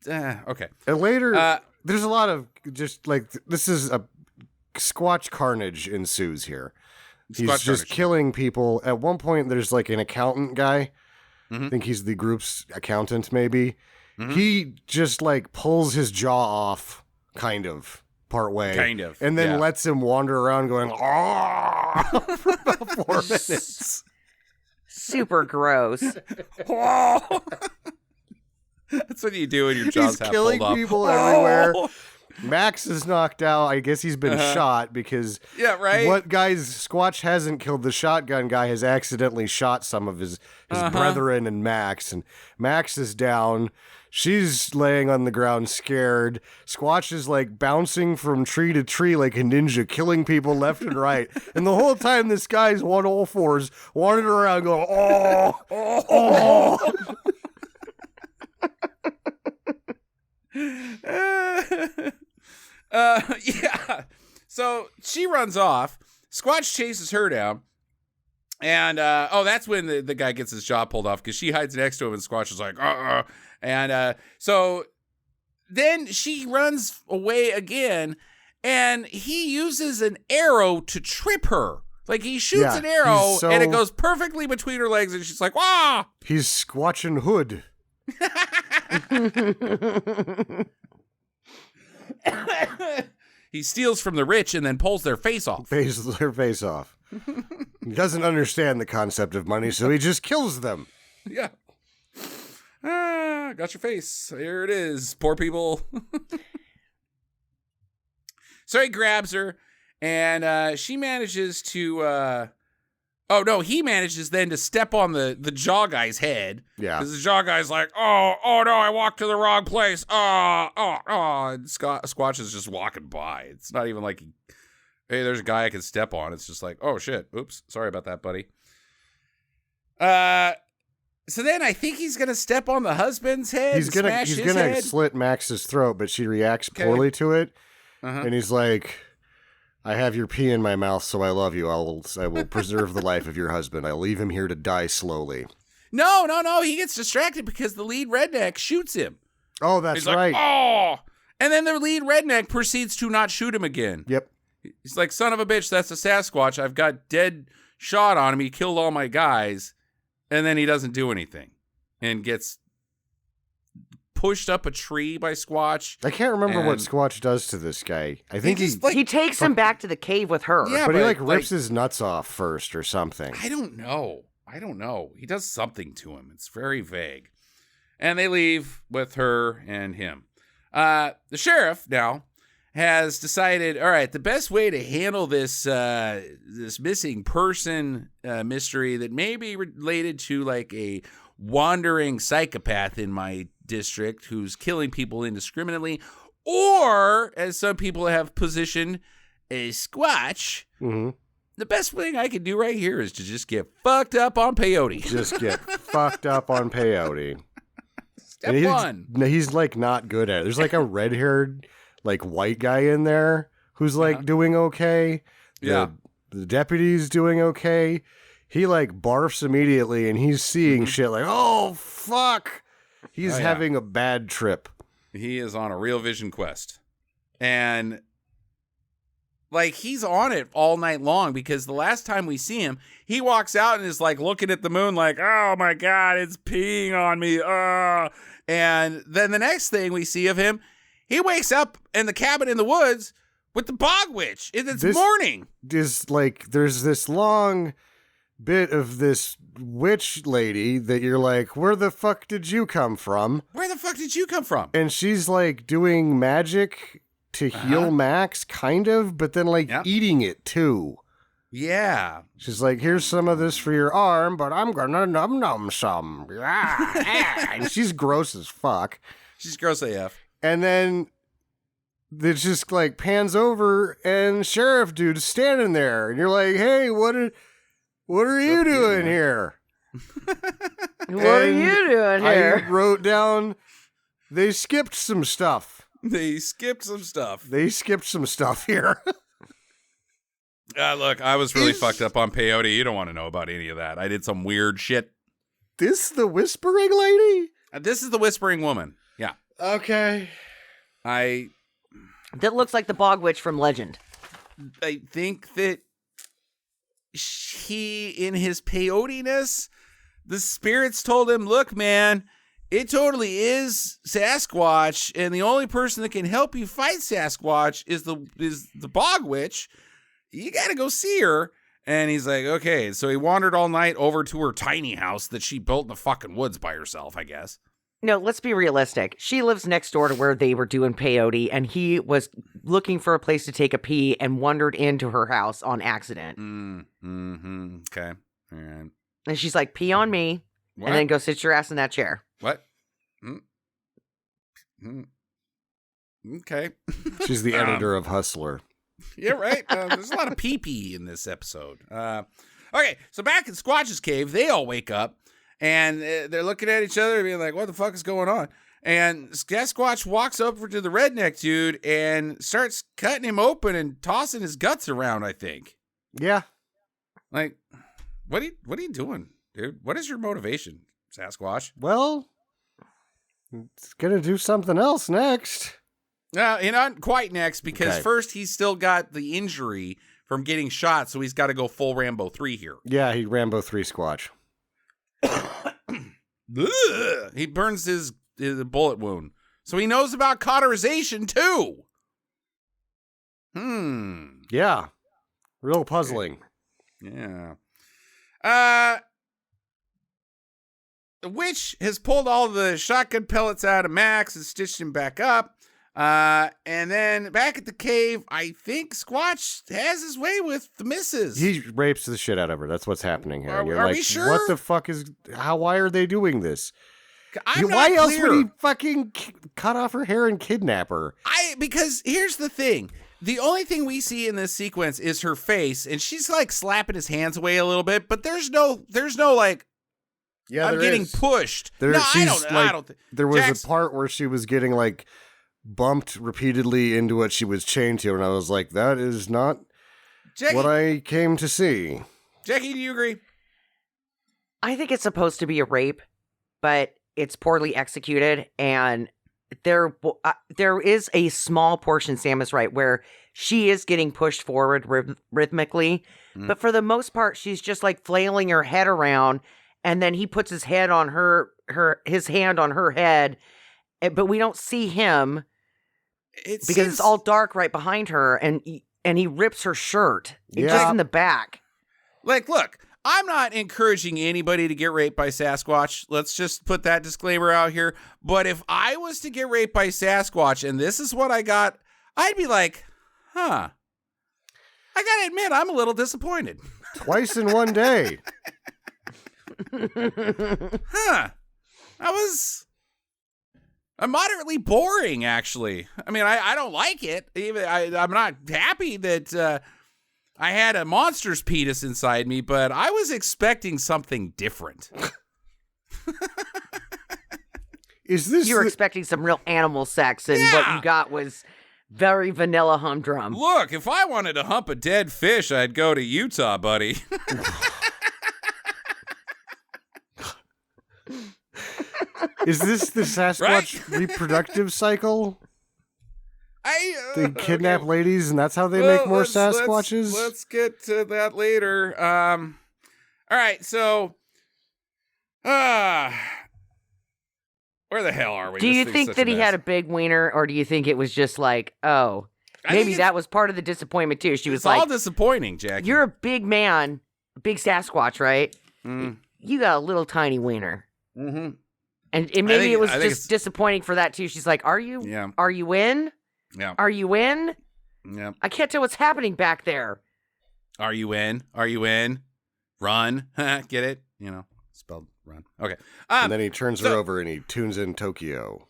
okay. And later, there's a lot of just like, this is a Squatch carnage ensues here. He's Squatch just carnage. killing people. At one point, there's like an accountant guy. Mhm. I think he's the group's accountant, maybe. Mhm. He just like pulls his jaw off, kind of, part way. Kind of, And then yeah. lets him wander around going, oh, for about 4 minutes. Super gross. That's what you do when your jaw's He's half killing pulled off. people everywhere. Max is knocked out. I guess he's been Uh-huh. shot because Yeah, right? what guys Squatch hasn't killed, the shotgun guy has accidentally shot some of his brethren and Max. And Max is down. She's laying on the ground scared. Squatch is like bouncing from tree to tree like a ninja, killing people left and right. And the whole time this guy's on all fours, wandering around going, oh, oh. Yeah. So she runs off. Squatch chases her down. And, that's when the guy gets his jaw pulled off because she hides next to him and Squatch is like, And so then she runs away again and he uses an arrow to trip her. Like, he shoots an arrow, and it goes perfectly between her legs, and she's like, "Wah!" He's squatching hood. He steals from the rich and then pulls their face off. Pays their face off. He doesn't understand the concept of money, so he just kills them. Yeah. Got your face. Here it is. Poor people. So he grabs her, and she manages to... he manages then to step on the jaw guy's head. Yeah. Because the jaw guy's like, oh no, I walked to the wrong place. And Squatch is just walking by. It's not even like, hey, there's a guy I can step on. It's just like, oh shit, oops, sorry about that, buddy. So then I think he's gonna step on the husband's head. He's gonna slit Max's throat, but she reacts poorly to it, and he's like, I have your pee in my mouth, so I love you. I will preserve the life of your husband. I'll leave him here to die slowly. No. He gets distracted because the lead redneck shoots him. Oh, that's right. Oh! And then the lead redneck proceeds to not shoot him again. Yep. He's like, son of a bitch, that's a Sasquatch. I've got dead shot on him. He killed all my guys. And then he doesn't do anything and gets pushed up a tree by Squatch. I can't remember what Squatch does to this guy. I think he takes him back to the cave with her. Yeah, but he rips his nuts off first or something. I don't know. He does something to him. It's very vague. And they leave with her and him. The sheriff now has decided, all right, the best way to handle this this missing person mystery that may be related to like a wandering psychopath in my district who's killing people indiscriminately, or as some people have positioned, a Squatch. Mm-hmm. The best thing I can do right here is to just get fucked up on peyote. Just get fucked up on peyote. Step one. He's like not good at it. There's like a red-haired like white guy in there who's like doing okay. The deputy's doing okay. He like barfs immediately and he's seeing shit like, oh fuck. He's having a bad trip. He is on a real vision quest. And like he's on it all night long because the last time we see him, he walks out and is like looking at the moon like, oh my God, it's peeing on me. And then the next thing we see of him, he wakes up in the cabin in the woods with the bog witch. It's morning. There's this long bit of this witch lady that you're like, where the fuck did you come from? Where the fuck did you come from? And she's like doing magic to heal Max, kind of, but then like eating it too. Yeah. She's like, here's some of this for your arm, but I'm gonna num some. And she's gross as fuck. She's gross AF. And then it just like pans over and sheriff dude's standing there. And you're like, hey, what are you doing here? What are you doing here? I wrote down, they skipped some stuff. They skipped some stuff here. Look, I was really fucked up on peyote. You don't want to know about any of that. I did some weird shit. This the whispering lady? This is the whispering woman. Yeah. Okay. That looks like the bog witch from Legend. I think that he, in his peyote-ness, the spirits told him, look, man, it totally is Sasquatch, and the only person that can help you fight Sasquatch is the bog witch. You gotta go see her. And he's like, okay. So he wandered all night over to her tiny house that she built in the fucking woods by herself, I guess. No, let's be realistic. She lives next door to where they were doing peyote, and he was looking for a place to take a pee and wandered into her house on accident. Okay. All right. And she's like, pee on me, and then go sit your ass in that chair. What? Okay. She's the editor of Hustler. Yeah, right. There's a lot of pee-pee in this episode. Okay, so back in Squatch's cave, they all wake up, and they're looking at each other and being like, what the fuck is going on? And Sasquatch walks over to the redneck dude and starts cutting him open and tossing his guts around, I think. Yeah. Like, what are you doing, dude? What is your motivation, Sasquatch? Well, it's going to do something else next. Not quite next, because first he's still got the injury from getting shot, so he's got to go full Rambo 3 here. Yeah, he Rambo 3 Squatch. He burns his bullet wound. So he knows about cauterization, too. Yeah. Real puzzling. Yeah. The witch has pulled all the shotgun pellets out of Max and stitched him back up. And then back at the cave, I think Squatch has his way with the missus. He rapes the shit out of her. That's what's happening here. Are we sure? What the fuck is... Why are they doing this? Why else would he fucking cut off her hair and kidnap her? Because here's the thing. The only thing we see in this sequence is her face, and she's like slapping his hands away a little bit, but there's no like, yeah, I'm getting pushed. There, no, I don't think. There was a part where she was getting like bumped repeatedly into what she was chained to, and I was like, that is not what I came to see. Jackie, do you agree? I think it's supposed to be a rape, but it's poorly executed, and there is a small portion, Sam is right, where she is getting pushed forward rhythmically, but for the most part, she's just like flailing her head around, and then he puts his head on his hand on her head, but we don't see him because it's all dark right behind her, and he rips her shirt just in the back. Like, look. I'm not encouraging anybody to get raped by Sasquatch. Let's just put that disclaimer out here. But if I was to get raped by Sasquatch and this is what I got, I'd be like, I gotta admit, I'm a little disappointed. Twice in one day. I'm moderately boring, actually. I mean, I don't like it. I'm not happy that... I had a monster's penis inside me, but I was expecting something different. You were expecting some real animal sex, and what you got was very vanilla humdrum. Look, if I wanted to hump a dead fish, I'd go to Utah, buddy. Is this the Sasquatch reproductive cycle? They kidnap ladies, and that's how they make more Sasquatches? Let's get to that later. All right, so... where the hell are we? Do you think that he had a big wiener, or do you think it was just like, maybe that was part of the disappointment, too? She was like... It's all disappointing, Jackie. You're a big man, big Sasquatch, right? You got a little tiny wiener. Mm-hmm. And maybe it was just disappointing for that, too. She's like, Are you in? Yeah. Are you in? Yeah. I can't tell what's happening back there. Are you in? Are you in? Run. Get it? You know, spelled run. Okay. And then he turns her over and he tunes in Tokyo.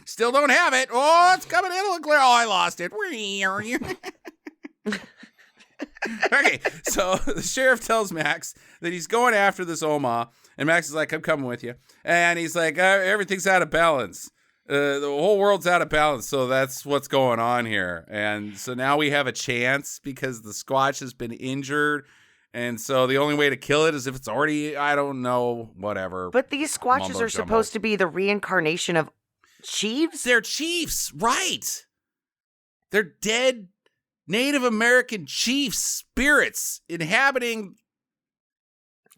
Still don't have it. Oh, it's coming in. Look, oh, I lost it. Okay, so the sheriff tells Max that he's going after this Oma, and Max is like, I'm coming with you. And he's like, everything's out of balance. The whole world's out of balance, so that's what's going on here. And so now we have a chance because the Squatch has been injured, and so the only way to kill it is if it's already, I don't know, whatever. But these Squatches are supposed to be the reincarnation of chiefs? They're chiefs, right. They're dead Native American chiefs, spirits, inhabiting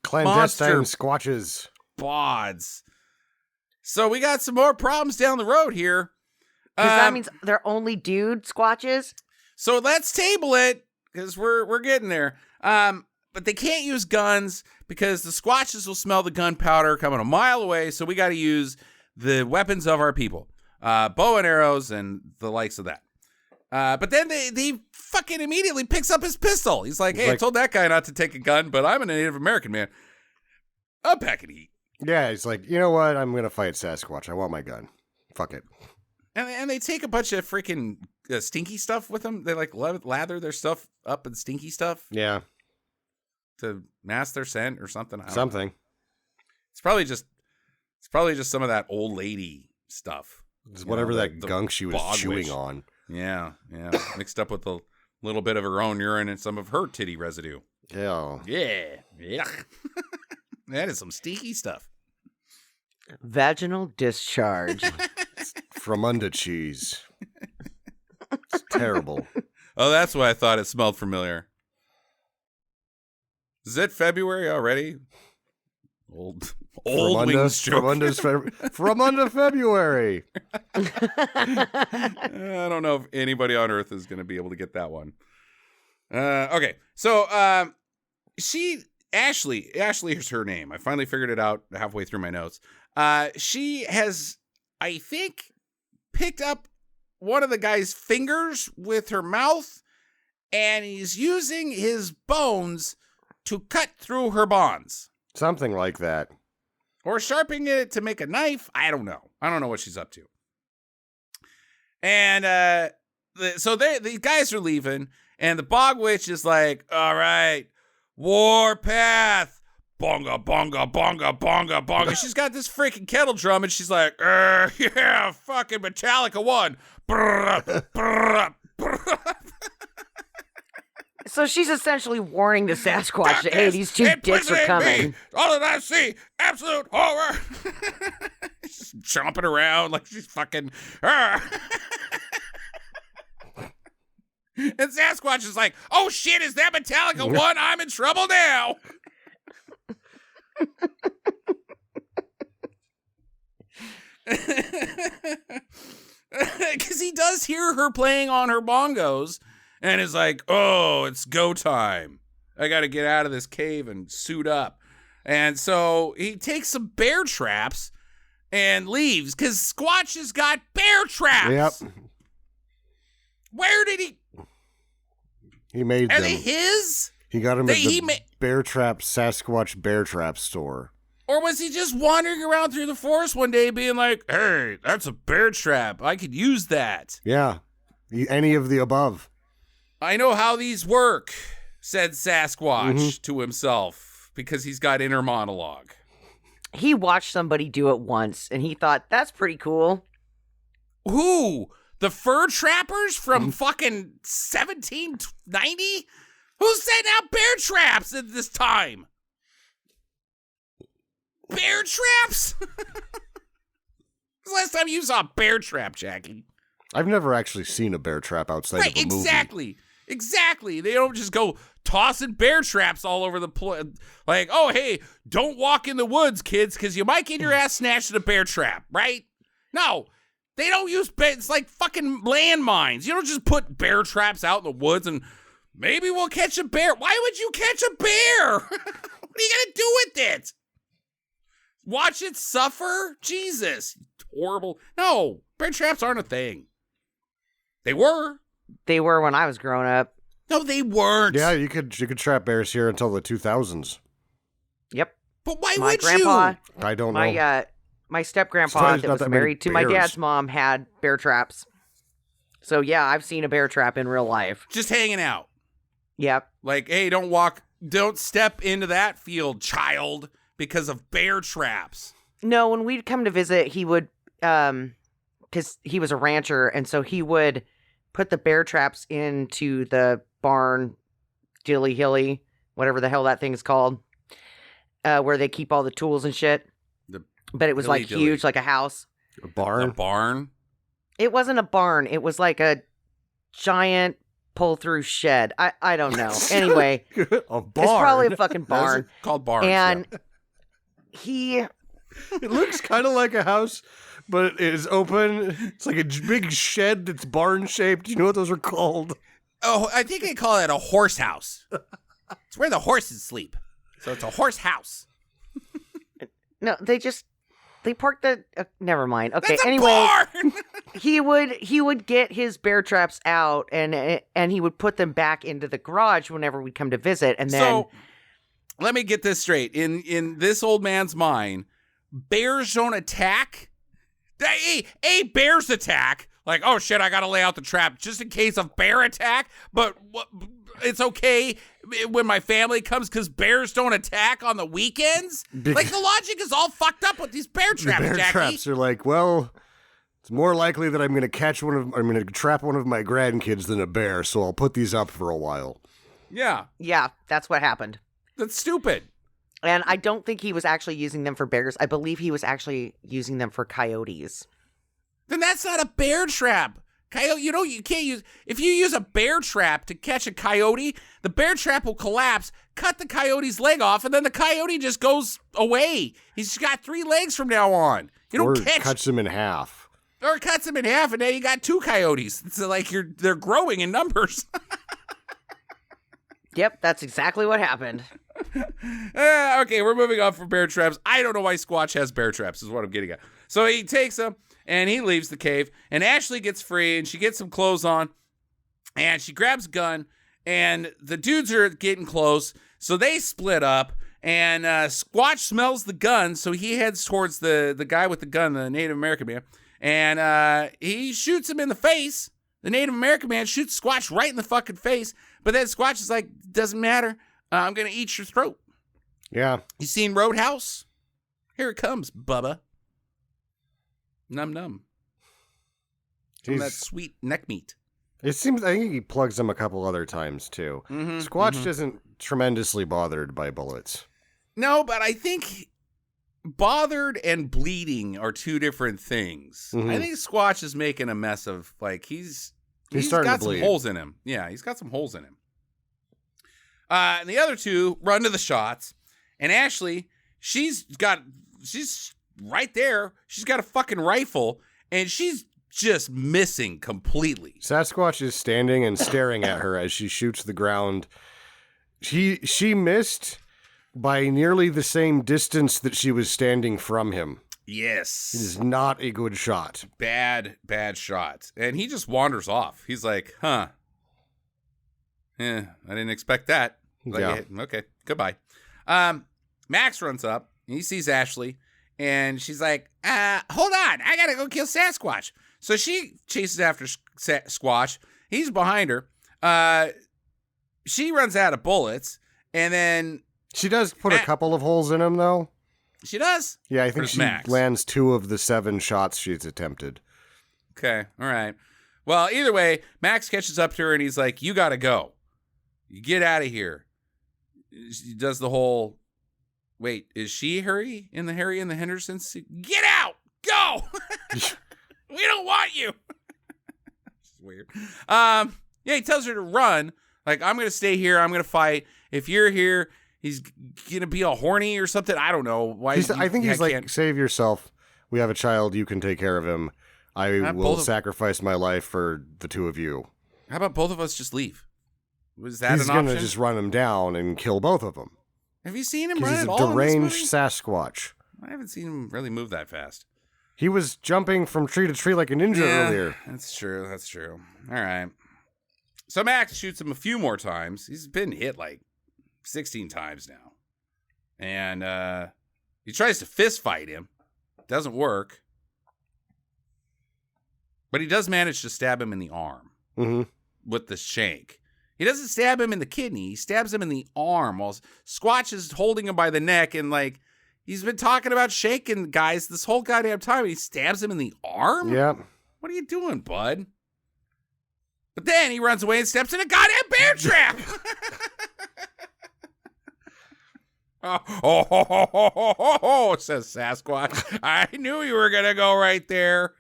clandestine Squatches. Bods. So we got some more problems down the road here. Because that means they're only dude Squatches? So let's table it, because we're getting there. But they can't use guns, because the Squatches will smell the gunpowder coming a mile away, so we got to use the weapons of our people. Bow and arrows and the likes of that. But then they fucking immediately picks up his pistol. He's like, hey, I told that guy not to take a gun, but I'm a Native American man. I'm packing heat. Yeah, he's like, you know what? I'm going to fight Sasquatch. I want my gun. Fuck it. And they take a bunch of freaking stinky stuff with them. They like lather their stuff up in stinky stuff. Yeah. To mask their scent or something. Something. It's probably just some of that old lady stuff. It's whatever that gunk she was chewing on. Yeah. Mixed up with a little bit of her own urine and some of her titty residue. Yeah. That is some stinky stuff. Vaginal discharge. From under cheese. It's terrible. Oh, that's why I thought it smelled familiar. Is it February already? Old wings joke. From under February. I don't know if anybody on Earth is going to be able to get that one. Okay, so Ashley is her name. I finally figured it out halfway through my notes. She has, I think, picked up one of the guy's fingers with her mouth, and he's using his bones to cut through her bonds. Something like that. Or sharpening it to make a knife. I don't know. I don't know what she's up to. And so these guys are leaving, and the bog witch is like, all right, warpath. Bonga, bonga, bonga, bonga, bonga. She's got this freaking kettle drum, and she's like, yeah, fucking Metallica 1. Brr, brr, brr. So she's essentially warning the Sasquatch that, hey, these two dicks are coming. All that I see, absolute horror. She's jumping around like she's fucking... And Sasquatch is like, oh shit, is that Metallica 1? I'm in trouble now. Because he does hear her playing on her bongos. And is like, oh, it's go time. I got to get out of this cave and suit up. And so he takes some bear traps and leaves because Squatch has got bear traps. Yep. Where did he? He made them. Are they his? He got them at the Bear Trap Sasquatch Bear Trap store. Or was he just wandering around through the forest one day being like, hey, that's a bear trap. I could use that. Yeah. Any of the above. I know how these work, said Sasquatch to himself, because he's got inner monologue. He watched somebody do it once, and he thought, that's pretty cool. Who? The fur trappers from fucking 1790? Who's setting out bear traps at this time? Bear traps? When's the last time you saw a bear trap, Jackie? I've never actually seen a bear trap outside of a movie. Exactly. They don't just go tossing bear traps all over the place. Like, oh, hey, don't walk in the woods, kids, because you might get your ass snatched in a bear trap, right? No, they don't use it's like fucking landmines. You don't just put bear traps out in the woods and maybe we'll catch a bear. Why would you catch a bear? What are you going to do with it? Watch it suffer? Jesus. Horrible. No, bear traps aren't a thing. They were. They were when I was growing up. No, they weren't. Yeah, you could trap bears here until the 2000s. Yep. But why my would grandpa, you? I don't know. My step-grandpa that was married to my dad's mom had bear traps. So, yeah, I've seen a bear trap in real life. Just hanging out. Yep. Like, hey, don't step into that field, child, because of bear traps. No, when we'd come to visit, he would, because he was a rancher, and so he would put the bear traps into the barn, dilly hilly, whatever the hell that thing is called, where they keep all the tools and shit. But it was like huge, like a house. A barn? A barn? It wasn't a barn. It was like a giant pull-through shed. I don't know. Anyway, a barn. It's probably a fucking barn. It's called barns. And it looks kind of like a house, but it is open. It's like a big shed that's barn-shaped. Do you know what those are called? Oh, I think they call it a horse house. It's where the horses sleep. So it's a horse house. No, they parked the. Never mind. Okay. That's a anyway, barn! he would get his bear traps out and he would put them back into the garage whenever we'd come to visit, and then. So, let me get this straight. In this old man's mind, bears don't attack. Bears attack. Like, oh shit, I gotta lay out the trap just in case of bear attack. But it's okay when my family comes because bears don't attack on the weekends. Like the logic is all fucked up with these bear traps. The bear Jackie. traps are like, well, it's more likely that I'm gonna trap one of my grandkids than a bear, so I'll put these up for a while. Yeah. Yeah, that's what happened. That's stupid. And I don't think he was actually using them for bears. I believe he was actually using them for coyotes. Then that's not a bear trap. Coyote, you can't use, if you use a bear trap to catch a coyote, the bear trap will collapse, cut the coyote's leg off, and then the coyote just goes away. He's got 3 legs from now on. You don't catch. Cuts him in half. Or cuts him in half, and now you got 2 coyotes. It's like they're growing in numbers. Yep, that's exactly what happened. Okay, we're moving on from bear traps. I don't know why Squatch has bear traps, is what I'm getting at. So he takes them, and he leaves the cave, and Ashley gets free, and she gets some clothes on, and she grabs a gun, and the dudes are getting close, so they split up, and Squatch smells the gun, so he heads towards the guy with the gun, the Native American man, and he shoots him in the face. The Native American man shoots Squatch right in the fucking face, but then Squatch is like, doesn't matter, I'm going to eat your throat. Yeah. You seen Roadhouse? Here it comes, Bubba. Num num. Some of that sweet neck meat. It seems, I think he plugs them a couple other times too. Squatch isn't tremendously bothered by bullets. No, but I think bothered and bleeding are 2 different things. I think Squatch is making a mess of, like, he's starting got to bleed. some holes in him. Yeah, he's got some holes in him. And the other 2 run to the shots, and Ashley, she's right there. She's got a fucking rifle, and she's just missing completely. Sasquatch is standing and staring at her as she shoots the ground. She missed by nearly the same distance that she was standing from him. Yes. It is not a good shot. Bad shot. And he just wanders off. He's like, I didn't expect that. Like, Yeah. Okay, goodbye. Max runs up, and he sees Ashley, and she's like, hold on, I gotta go kill Sasquatch. So she chases after Squatch. He's behind her. She runs out of bullets, and then... She does put a couple of holes in him, though. She does? Yeah, I think she lands 2 of the 7 shots she's attempted. Okay, all right. Well, either way, Max catches up to her, and he's like, you gotta go. You get out of here. She does the whole... Wait, is she Harry in the Hendersons? Get out! Go! We don't want you! It's weird. Yeah, he tells her to run. Like, I'm going to stay here. I'm going to fight. If you're here, he's going to be all horny or something. I don't know. Why? I think he's like, save yourself. We have a child. You can take care of him. I will sacrifice my life for the 2 of you. How about both of us just leave? Was that he's an option? He's going to just run him down and kill both of them. Have you seen him run at all? He's a deranged Sasquatch. I haven't seen him really move that fast. He was jumping from tree to tree like a ninja earlier. That's true. All right. So Max shoots him a few more times. He's been hit like 16 times now. And he tries to fist fight him. Doesn't work. But he does manage to stab him in the arm with the shank. He doesn't stab him in the kidney. He stabs him in the arm while Squatch is holding him by the neck. And, like, he's been talking about shaking guys this whole goddamn time. And he stabs him in the arm? Yep. What are you doing, bud? But then he runs away and steps in a goddamn bear trap. Oh, says Sasquatch. I knew you were going to go right there.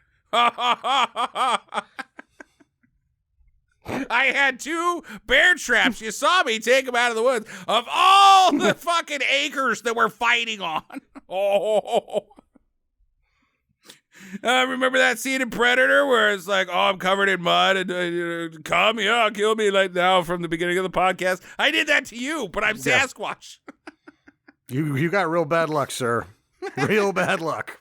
I had 2 bear traps. You saw me take them out of the woods of all the fucking acres that we're fighting on. Oh. Remember that scene in Predator where it's like, oh, I'm covered in mud and come, yeah, kill me like now from the beginning of the podcast. I did that to you, but I'm Sasquatch. You got real bad luck, sir. Real bad luck.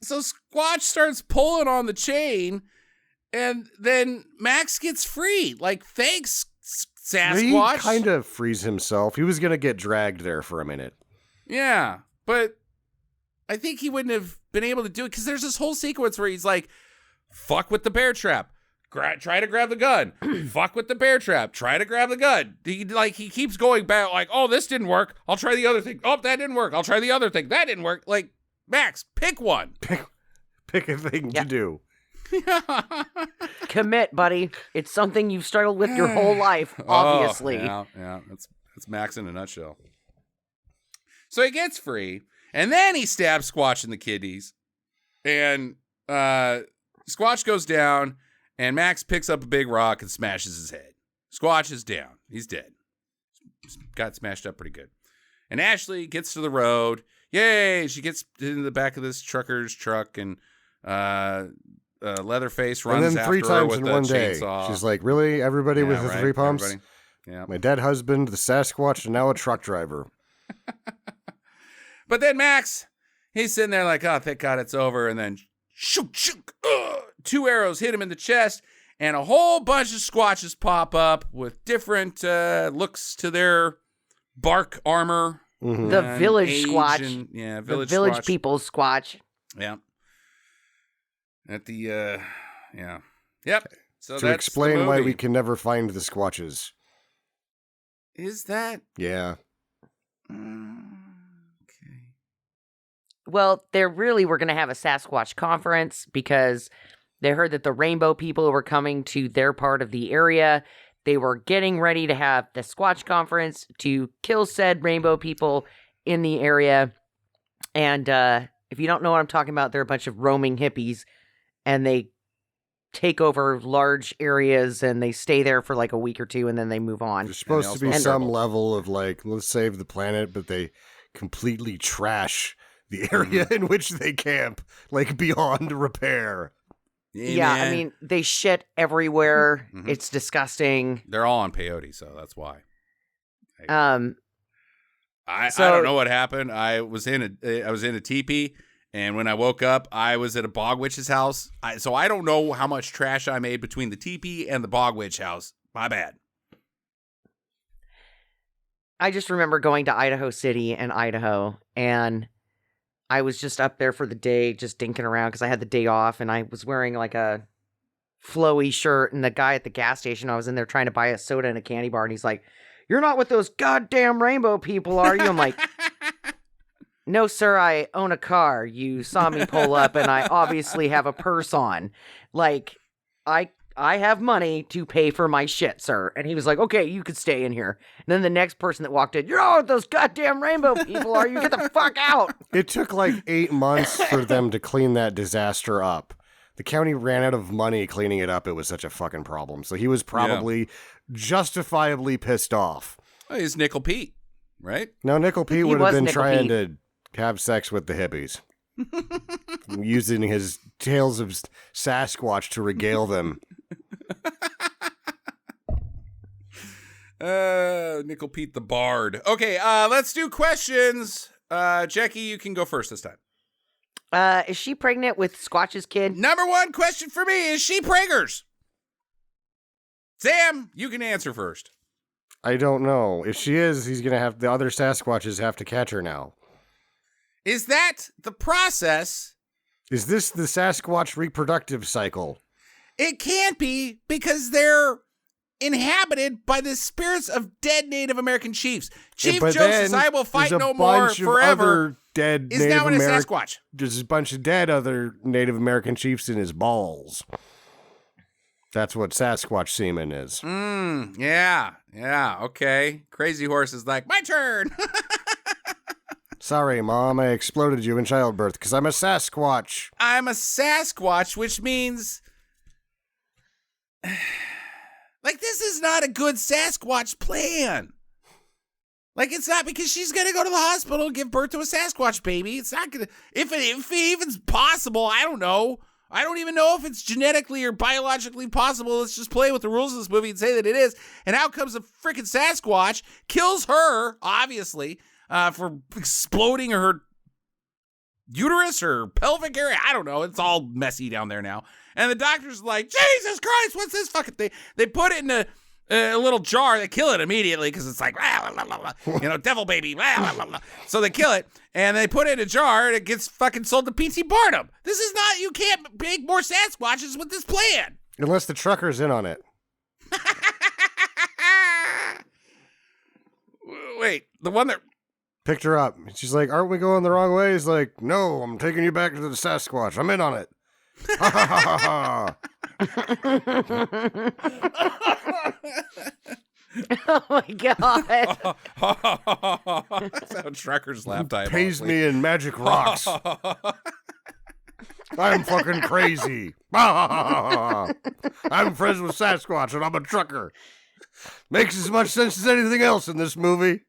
So Squatch starts pulling on the chain, and then Max gets free. Like, thanks, Sasquatch. He kind of frees himself. He was going to get dragged there for a minute. Yeah, but I think he wouldn't have been able to do it because there's this whole sequence where he's like, fuck with the bear trap. Try to grab the gun. Fuck with the bear trap. Try to grab the gun. He keeps going back like, oh, this didn't work. I'll try the other thing. Oh, that didn't work. I'll try the other thing. That didn't work. Like, Max, pick one. Pick a thing to do. Commit, buddy. It's something you've struggled with your whole life, obviously. Oh, yeah. That's Max in a nutshell. So he gets free, and then he stabs Squatch in the kidneys. And Squatch goes down, and Max picks up a big rock and smashes his head. Squatch is down. He's dead. Got smashed up pretty good. And Ashley gets to the road. Yay! She gets into the back of this trucker's truck, and Leatherface runs and then after 3 her times with in a one day. chainsaw. She's like, really? Everybody with the 3 pumps? Everybody. Yeah. My dead husband, the Sasquatch, and now a truck driver. But then Max, he's sitting there like, oh, thank God it's over. And then shoot, 2 arrows hit him in the chest, and a whole bunch of Squatches pop up with different looks to their bark armor. Mm-hmm. The village Squatch. Village the village Squatch. people's Squatch. Yeah. At the, yeah. Yep. So To that's explain the why movie. we can never find the Squatches. Is that? Yeah. Okay. Well, they really were going to have a Sasquatch conference because they heard that the rainbow people were coming to their part of the area. They were getting ready to have the Squatch conference to kill said rainbow people in the area. And if you don't know what I'm talking about, they're a bunch of roaming hippies, and they take over large areas and they stay there for like a week or 2 and then they move on. There's supposed to be also- some level of like, let's save the planet, but they completely trash the area in which they camp, like beyond repair. Yeah, I man. mean, they shit everywhere. Mhm. It's disgusting. They're all on peyote, so that's why. I So- don't know what happened. I was in a teepee, and when I woke up, I was at a bog witch's house. So I don't know how much trash I made between the teepee and the bog witch house. My bad. I just remember going to Idaho City and Idaho, and I was just up there for the day, just dinking around because I had the day off, and I was wearing like a flowy shirt, and the guy at the gas station, I was in there trying to buy a soda and a candy bar, and he's like, "You're not with those goddamn rainbow people, are you?" I'm like, "No, sir, I own a car. You saw me pull up, and I obviously have a purse on. Like, I have money to pay for my shit, sir." And he was like, "Okay, you could stay in here." And then the next person that walked in, "You're not with those goddamn rainbow people, are you? Get the fuck out." It took like 8 months for them to clean that disaster up. The county ran out of money cleaning it up. It was such a fucking problem. So he was probably justifiably pissed off. Oh, he's Nickel Pete, right? Now, Nickel Pete He would have was been Nickel trying Pete. to have sex with the hippies. Using his tales of Sasquatch to regale them. Nickel Pete the Bard. Okay, let's do questions. Jackie, you can go first this time. Is she pregnant with Squatch's kid? Number 1 question for me, is she preggers? Sam, you can answer first. I don't know. If she is, he's going to have the other Sasquatches have to catch her now. Is that the process? Is this the Sasquatch reproductive cycle? It can't be, because they're inhabited by the spirits of dead Native American chiefs. Chief But Joseph then I will fight there's a no more bunch of forever other dead is Native now in a Ameri- Sasquatch. There's a bunch of dead other Native American chiefs in his balls. That's what Sasquatch semen is. Yeah, okay. Crazy Horse is like, my turn. Sorry, Mom, I exploded you in childbirth because I'm a Sasquatch. I'm a Sasquatch, which means... like, this is not a good Sasquatch plan. Like, it's not, because she's going to go to the hospital and give birth to a Sasquatch baby. It's not going to... If it even's possible, I don't know. I don't even know if it's genetically or biologically possible. Let's just play with the rules of this movie and say that it is. And out comes a freaking Sasquatch, kills her, obviously, for exploding her uterus or pelvic area. I don't know. It's all messy down there now. And the doctor's like, Jesus Christ, what's this fucking thing? They put it in a little jar. They kill it immediately because it's like, devil baby. So they kill it, and they put it in a jar, and it gets fucking sold to P.T. Barnum. This is not, you can't make more Sasquatches with this plan. Unless the trucker's in on it. Wait, the one that... Picked her up. She's like, aren't we going the wrong way? He's like, no, I'm taking you back to the Sasquatch. I'm in on it. Ha ha ha ha Oh my god. That's how truckers laugh. Pays me in magic rocks. I'm fucking crazy. I'm friends with Sasquatch and I'm a trucker. Makes as much sense as anything else in this movie.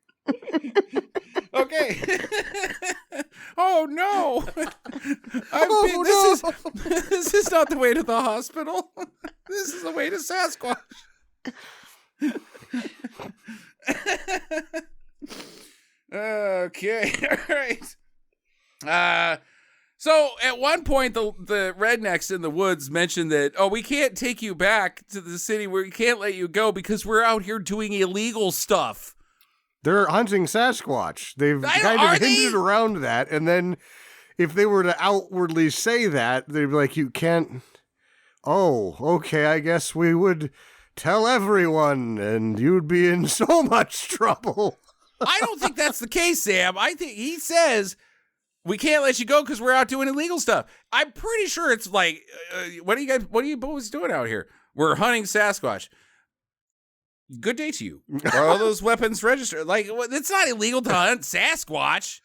Okay. Oh no! This is not the way to the hospital. This is the way to Sasquatch. Okay, all right. So at one point, the rednecks in the woods mentioned that, oh, we can't take you back to the city where we can't let you go because we're out here doing illegal stuff. They're hunting Sasquatch. They've kind of hinted around that, and then if they were to outwardly say that, they'd be like, you can't... Oh, okay, I guess we would tell everyone, and you'd be in so much trouble. I don't think that's the case, Sam. I think he says, we can't let you go because we're out doing illegal stuff. I'm pretty sure it's like, what are you boys doing out here? We're hunting Sasquatch. Good day to you. Are all those weapons registered? Like, it's not illegal to hunt Sasquatch.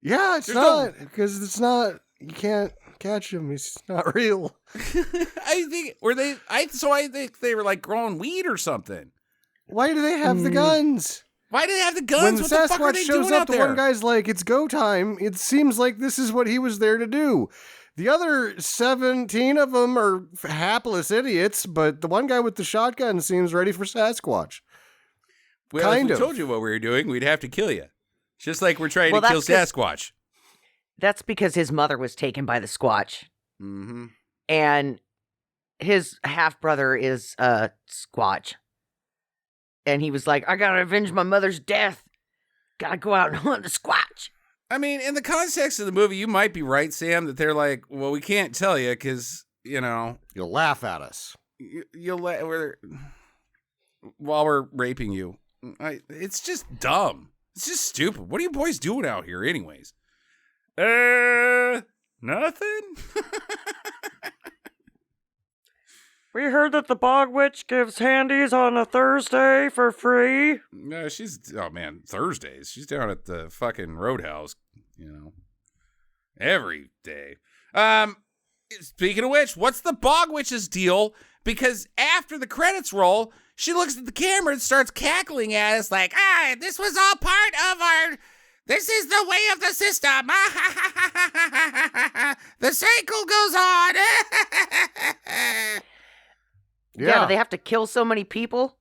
Yeah, it's not, because it's not, you can't catch him. He's not real. I think they were like growing weed or something. Why do they have the guns? Why do they have the guns? When what the fuck are they shows doing up, out the there? one guy's like, it's go time. It seems like this is what he was there to do. The other 17 of them are hapless idiots, but the one guy with the shotgun seems ready for Sasquatch. Well, if we told you what we were doing, we'd have to kill you. Just like we're trying to kill Sasquatch. That's because his mother was taken by the Squatch. Mm-hmm. And his half-brother is a Squatch. And he was like, I gotta avenge my mother's death. Gotta go out and hunt the Squatch. I mean, in the context of the movie, you might be right, Sam, that they're like, well, we can't tell you because, you know. You'll laugh at us. While we're raping you. It's just dumb. It's just stupid. What are you boys doing out here anyways? Nothing? We heard that the Bog Witch gives handies on a Thursday for free. No, Thursdays. She's down at the fucking Roadhouse, every day. Speaking of which, what's the Bog Witch's deal? Because after the credits roll, she looks at the camera and starts cackling at us like, this was all part of this is the way of the system. The cycle goes on. Yeah, they have to kill so many people.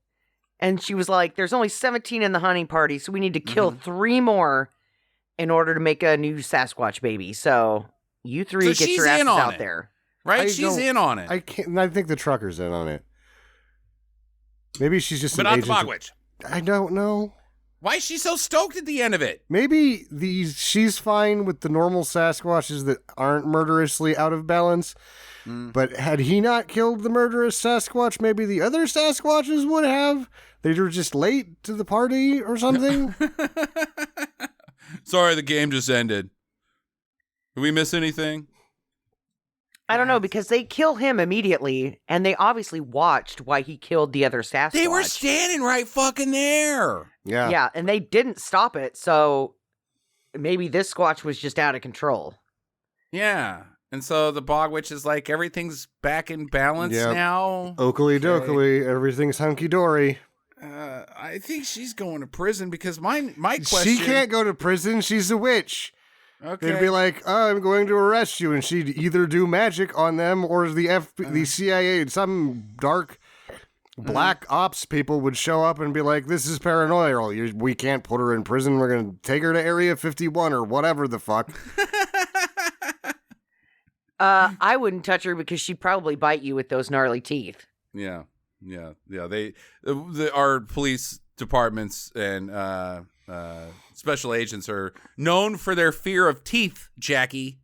And she was like, there's only 17 in the hunting party, so we need to kill 3 more in order to make a new Sasquatch baby. So you 3 get your asses out there. Right? She's in on it. I think the trucker's in on it. Maybe she's just but an not agent. the Bog Witch. I don't know. Why is she so stoked at the end of it? Maybe she's fine with the normal Sasquatches that aren't murderously out of balance. But had he not killed the murderous Sasquatch, maybe the other Sasquatches would have. They were just late to the party or something. Sorry, the game just ended. Did we miss anything? I don't know, because they kill him immediately, and they obviously watched why he killed the other Sasquatch. They were standing right fucking there. Yeah. Yeah, and they didn't stop it, so maybe this Squatch was just out of control. Yeah. And so the Bog Witch is like, everything's back in balance now. Oakley dokley, everything's hunky-dory. I think she's going to prison because my question... She can't go to prison, she's a witch. Okay. They'd be like, I'm going to arrest you, and she'd either do magic on them or the CIA, some dark black ops people would show up and be like, this is paranoia. We can't put her in prison. We're going to take her to Area 51 or whatever the fuck. I wouldn't touch her because she'd probably bite you with those gnarly teeth. Yeah. Our police departments and special agents are known for their fear of teeth, Jackie.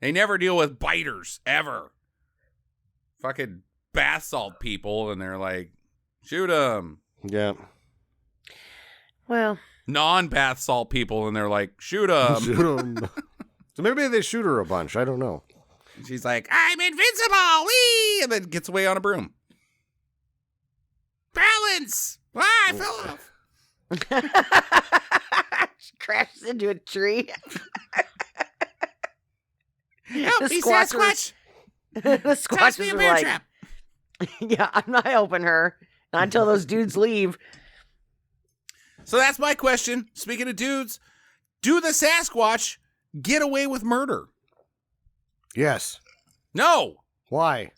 They never deal with biters, ever. Fucking bath salt people, and they're like, shoot them. Yeah. Well. Non-bath salt people, and they're like, shoot them. Shoot 'em. So maybe they shoot her a bunch. I don't know. She's like, I'm invincible, wee! And then gets away on a broom. Balance! I fell off. She crashes into a tree. Help me, Squatchers- Sasquatch! The Toss me Squatches a are bear like, trap! yeah, I'm not helping her. Not until those dudes leave. So that's my question. Speaking of dudes, do the Sasquatch get away with murder? Yes. No, Why?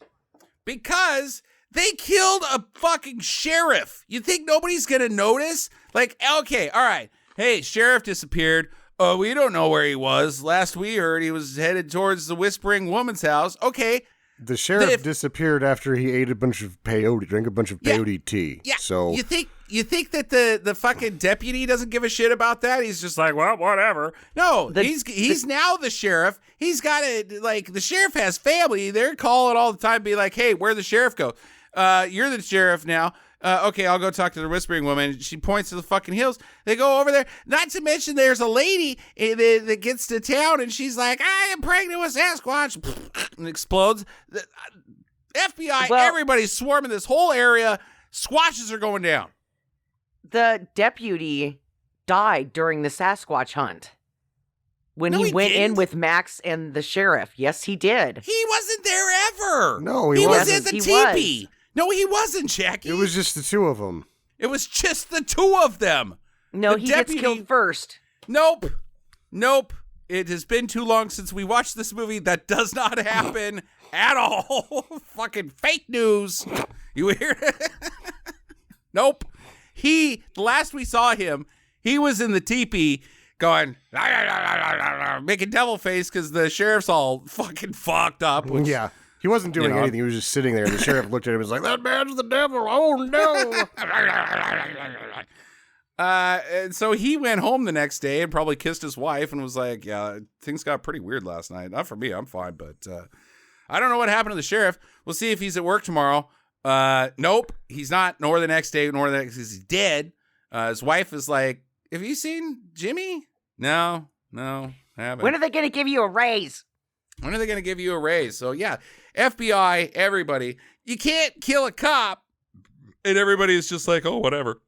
because they killed a fucking sheriff. You think nobody's gonna notice? Like, okay, all right. Hey, sheriff disappeared. Oh, we don't know where he was. Last we heard, he was headed towards the Whispering Woman's house. Okay, The sheriff disappeared after he ate a bunch of peyote, drank a bunch of peyote tea. yeah. So You think that the fucking deputy doesn't give a shit about that? He's just like, well, whatever. No, he's now the sheriff. He's got to, like, the sheriff has family. They're calling all the time, be like, hey, where'd the sheriff go? You're the sheriff now. Okay, I'll go talk to the Whispering Woman. She points to the fucking hills. They go over there. Not to mention there's a lady that gets to town, and she's like, I am pregnant with Sasquatch. And explodes. The FBI, everybody's swarming this whole area. Squatches are going down. The deputy died during the Sasquatch hunt. When No, he went in didn't. with Max and the sheriff. Yes, he did. He wasn't there ever. No, he was wasn't. at the He teepee. No, he wasn't, Jackie. it was just the two of them. It was just the two of them. No, The he deputy- gets killed first. Nope. It has been too long since we watched this movie. That does not happen at all. Fucking fake news. You hear? Nope. The last we saw him, he was in the teepee going, making devil face because the sheriff's all fucking fucked up. Which, Yeah. He wasn't doing You know. anything. He was just sitting there. And the sheriff looked at him and was like, that man's the devil. Oh, no. And so he went home the next day and probably kissed his wife and was like, yeah, things got pretty weird last night. Not for me. I'm fine. But I don't know what happened to the sheriff. We'll see if he's at work tomorrow. Nope, he's not. Nor the next day, nor the next, because he's dead. His wife is like, have you seen Jimmy? No, I haven't. When are they going to give you a raise? When are they going to give you a raise? So yeah, FBI, everybody, you can't kill a cop. And everybody is just like, oh, whatever.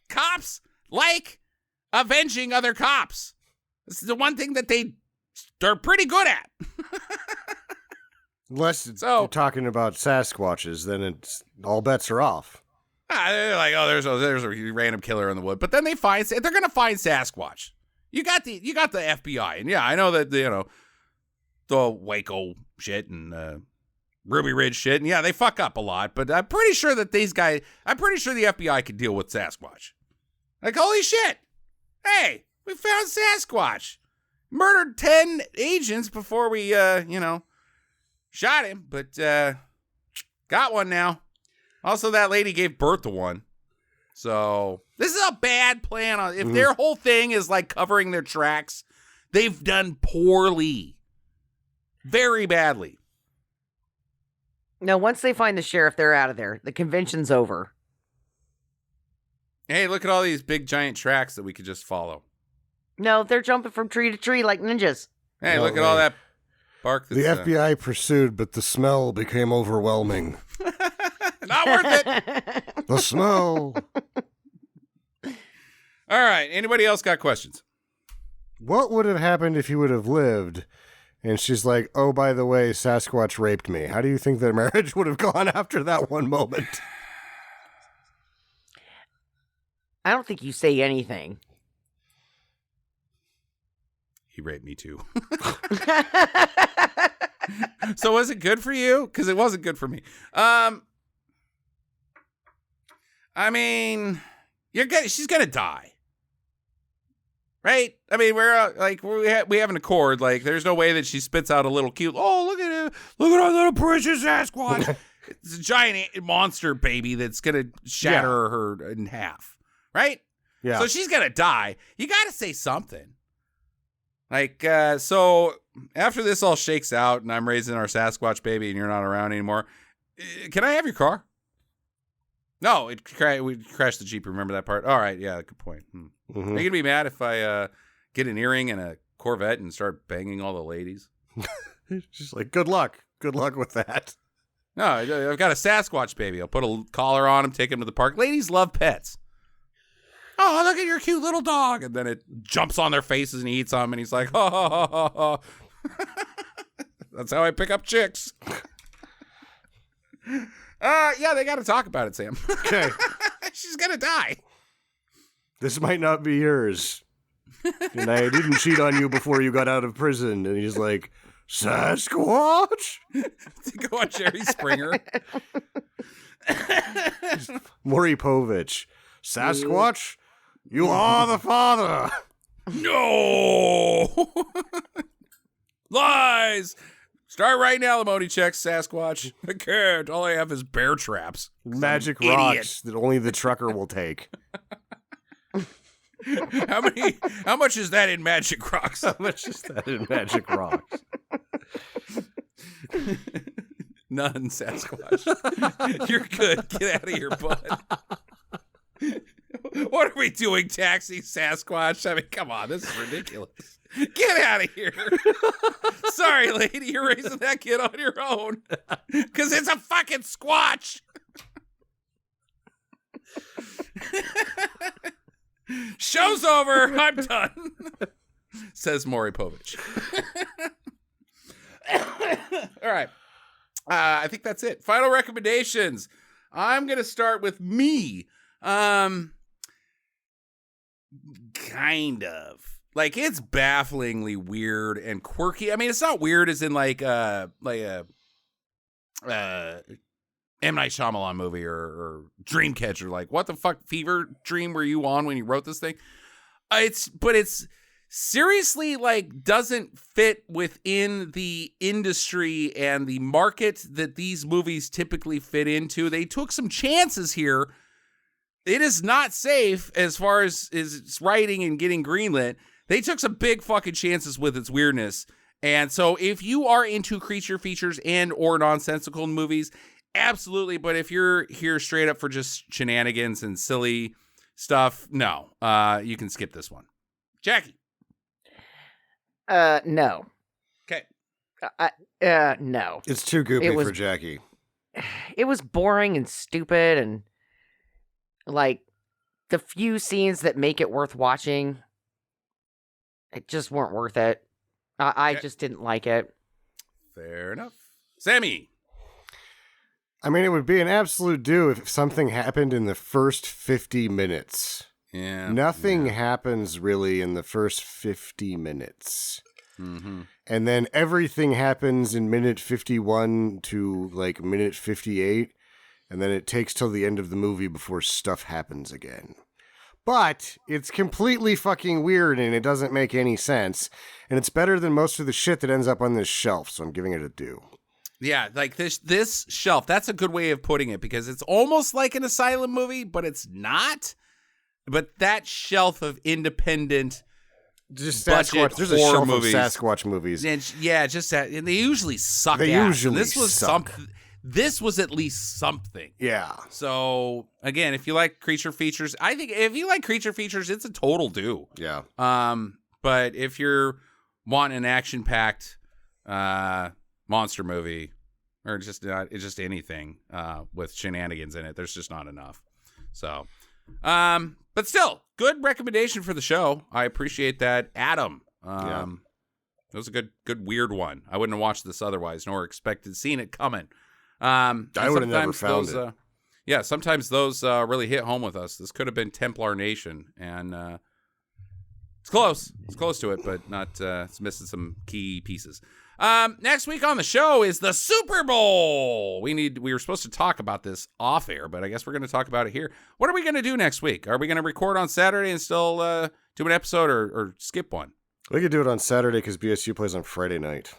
Cops like avenging other cops. This is the one thing that they're pretty good at. Unless So- you're talking about Sasquatches, then it's all bets are off. They're like, oh, there's a random killer in the wood. But then they're going to find Sasquatch. You got the FBI. And yeah, I know that, the Waco shit and Ruby Ridge shit. And yeah, they fuck up a lot. But I'm pretty sure that the FBI can deal with Sasquatch. Like, holy shit. Hey, we found Sasquatch. Murdered 10 agents before we, shot him. But got one now. Also, that lady gave birth to one. So this is a bad plan. If their whole thing is like covering their tracks, they've done poorly. Very badly. No, once they find the sheriff, they're out of there. The convention's over. Hey, look at all these big giant tracks that we could just follow. No, they're jumping from tree to tree like ninjas. Hey, No, look at all man. that bark. The That's, FBI pursued, but the smell became overwhelming. not worth it. The smell. All right. Anybody else got questions? What would have happened if you would have lived? And she's like, oh, by the way, Sasquatch raped me. How do you think their marriage would have gone after that one moment? I don't think you say anything. He raped me too. So was it good for you? Because it wasn't good for me. I mean, she's gonna die, right? I mean, we have an accord. Like, there's no way that she spits out a little cute. Oh, look at it! Look at our little precious Sasquatch. It's a giant monster baby that's gonna shatter her in half, right? Yeah. So she's gonna die. You gotta say something. Like, so after this all shakes out and I'm raising our Sasquatch baby and you're not around anymore, can I have your car? No, we crashed the Jeep. Remember that part? All right. Yeah, good point. Are you going to be mad if I get an earring and a Corvette and start banging all the ladies? She's like, good luck. Good luck with that. No, I've got a Sasquatch baby. I'll put a collar on him, take him to the park. Ladies love pets. Oh, look at your cute little dog. And then it jumps on their faces and eats them. And he's like, oh. That's how I pick up chicks. Yeah, they got to talk about it, Sam. Okay. She's going to die. This might not be yours. And I didn't cheat on you before you got out of prison. And he's like, Sasquatch? To go on Jerry Springer. Maury Povich. Sasquatch? You are the father. No! Lies! Start writing alimony checks, Sasquatch. I can't. All I have is bear traps. Magic Idiot. rocks that only the trucker will take. How much is that in magic rocks? How much is that in magic rocks? None, Sasquatch. You're good. Get out of here, bud. What are we doing, taxi, Sasquatch? I mean, come on. This is ridiculous. Get out of here. Sorry, lady. You're raising that kid on your own. Because it's a fucking Squatch. Show's over. I'm done. Says Maury Povich. All right. I think that's it. Final recommendations. I'm going to start with me. Kind of. Like, it's bafflingly weird and quirky. I mean, it's not weird as in like a M. Night Shyamalan movie or Dreamcatcher. Like, what the fuck fever dream were you on when you wrote this thing? It's seriously, like, doesn't fit within the industry and the market that these movies typically fit into. They took some chances here. It is not safe as far as its writing and getting greenlit. They took some big fucking chances with its weirdness. And so if you are into creature features and or nonsensical movies, absolutely. But if you're here straight up for just shenanigans and silly stuff, no, you can skip this one. Jackie. No. Okay. No. It's too goopy for Jackie. It was boring and stupid, and like the few scenes that make it worth watching, it just weren't worth it. I just didn't like it. Fair enough. Sammy. I mean, it would be an absolute do if something happened in the first 50 minutes. Yeah. Nothing happens really in the first 50 minutes. Mm-hmm. And then everything happens in minute 51 to like minute 58. And then it takes till the end of the movie before stuff happens again. But it's completely fucking weird and it doesn't make any sense. And it's better than most of the shit that ends up on this shelf. So I'm giving it a do. Yeah, like this shelf, that's a good way of putting it because it's almost like an asylum movie, but it's not. But that shelf of independent just budget Sasquatch. There's a horror shelf movies. of Sasquatch movies. And yeah, just that, and they usually suck. They ass. usually this was suck. something. This was at least something. Yeah. So again, if you like creature features, I think if you like creature features, it's a total do. Yeah. But if you're wanting an action-packed monster movie or just anything with shenanigans in it, there's just not enough. So, but still, good recommendation for the show. I appreciate that, Adam. It was a good weird one. I wouldn't have watched this otherwise, nor expected seeing it coming. I would have never found it. Yeah, sometimes those really hit home with us. This could have been Templar Nation, and it's close. It's close to it, but not. It's missing some key pieces. Next week on the show is the Super Bowl. We were supposed to talk about this off air, but I guess we're going to talk about it here. What are we going to do next week? Are we going to record on Saturday and still do an episode or skip one? We could do it on Saturday because BSU plays on Friday night.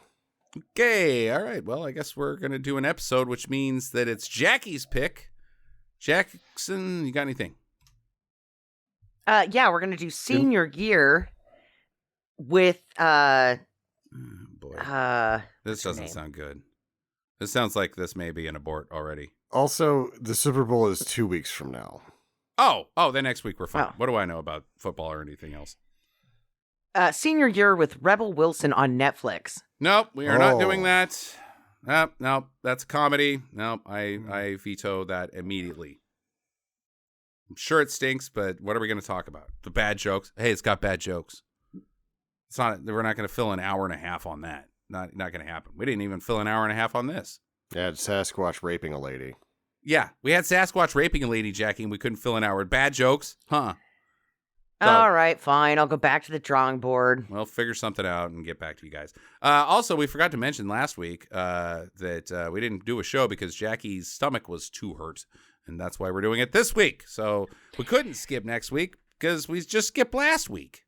Okay, all right. Well, I guess we're going to do an episode, which means that it's Jackie's pick. Jackson, you got anything? Yeah, we're going to do senior year with, Boy, this what's her doesn't name? sound good. This sounds like this may be an abort already. Also, the Super Bowl is 2 weeks from now. Oh, then next week we're fine. Oh. What do I know about football or anything else? Senior year with Rebel Wilson on Netflix. Nope, we are not doing Oh. that. Nope, that's a comedy. Nope, I veto that immediately. I'm sure it stinks, but what are we going to talk about? The bad jokes? Hey, it's got bad jokes. We're not going to fill an hour and a half on that. Not going to happen. We didn't even fill an hour and a half on this. Yeah, it's Sasquatch raping a lady. Yeah, we had Sasquatch raping a lady, Jackie, and we couldn't fill an hour. Bad jokes, huh? So, all right, fine. I'll go back to the drawing board. We'll figure something out and get back to you guys. Also, we forgot to mention last week that we didn't do a show because Jackie's stomach was too hurt, and that's why we're doing it this week. So we couldn't skip next week because we just skipped last week.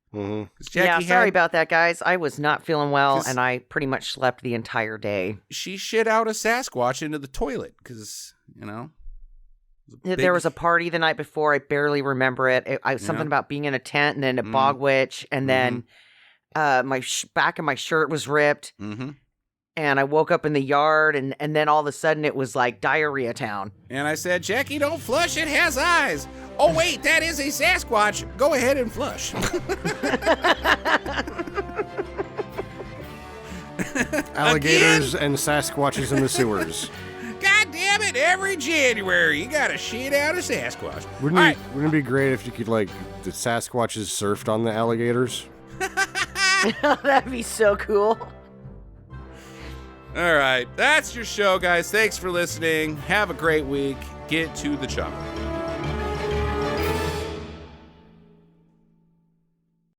Yeah, sorry about that, guys. I was not feeling well, and I pretty much slept the entire day. She shit out a Sasquatch into the toilet because, There was a party the night before. I barely remember it. Something about being in a tent and then a bog witch, and then my back of my shirt was ripped, and I woke up in the yard, and then all of a sudden it was like diarrhea town. And I said, Jackie, don't flush. It has eyes. Oh, wait, that is a Sasquatch. Go ahead and flush. Alligators and Sasquatches in the sewers. God damn it, every January you gotta shit out a Sasquatch. Wouldn't it be great if you could, like, the Sasquatches surfed on the alligators? That'd be so cool. All right, that's your show, guys. Thanks for listening. Have a great week. Get to the chopper.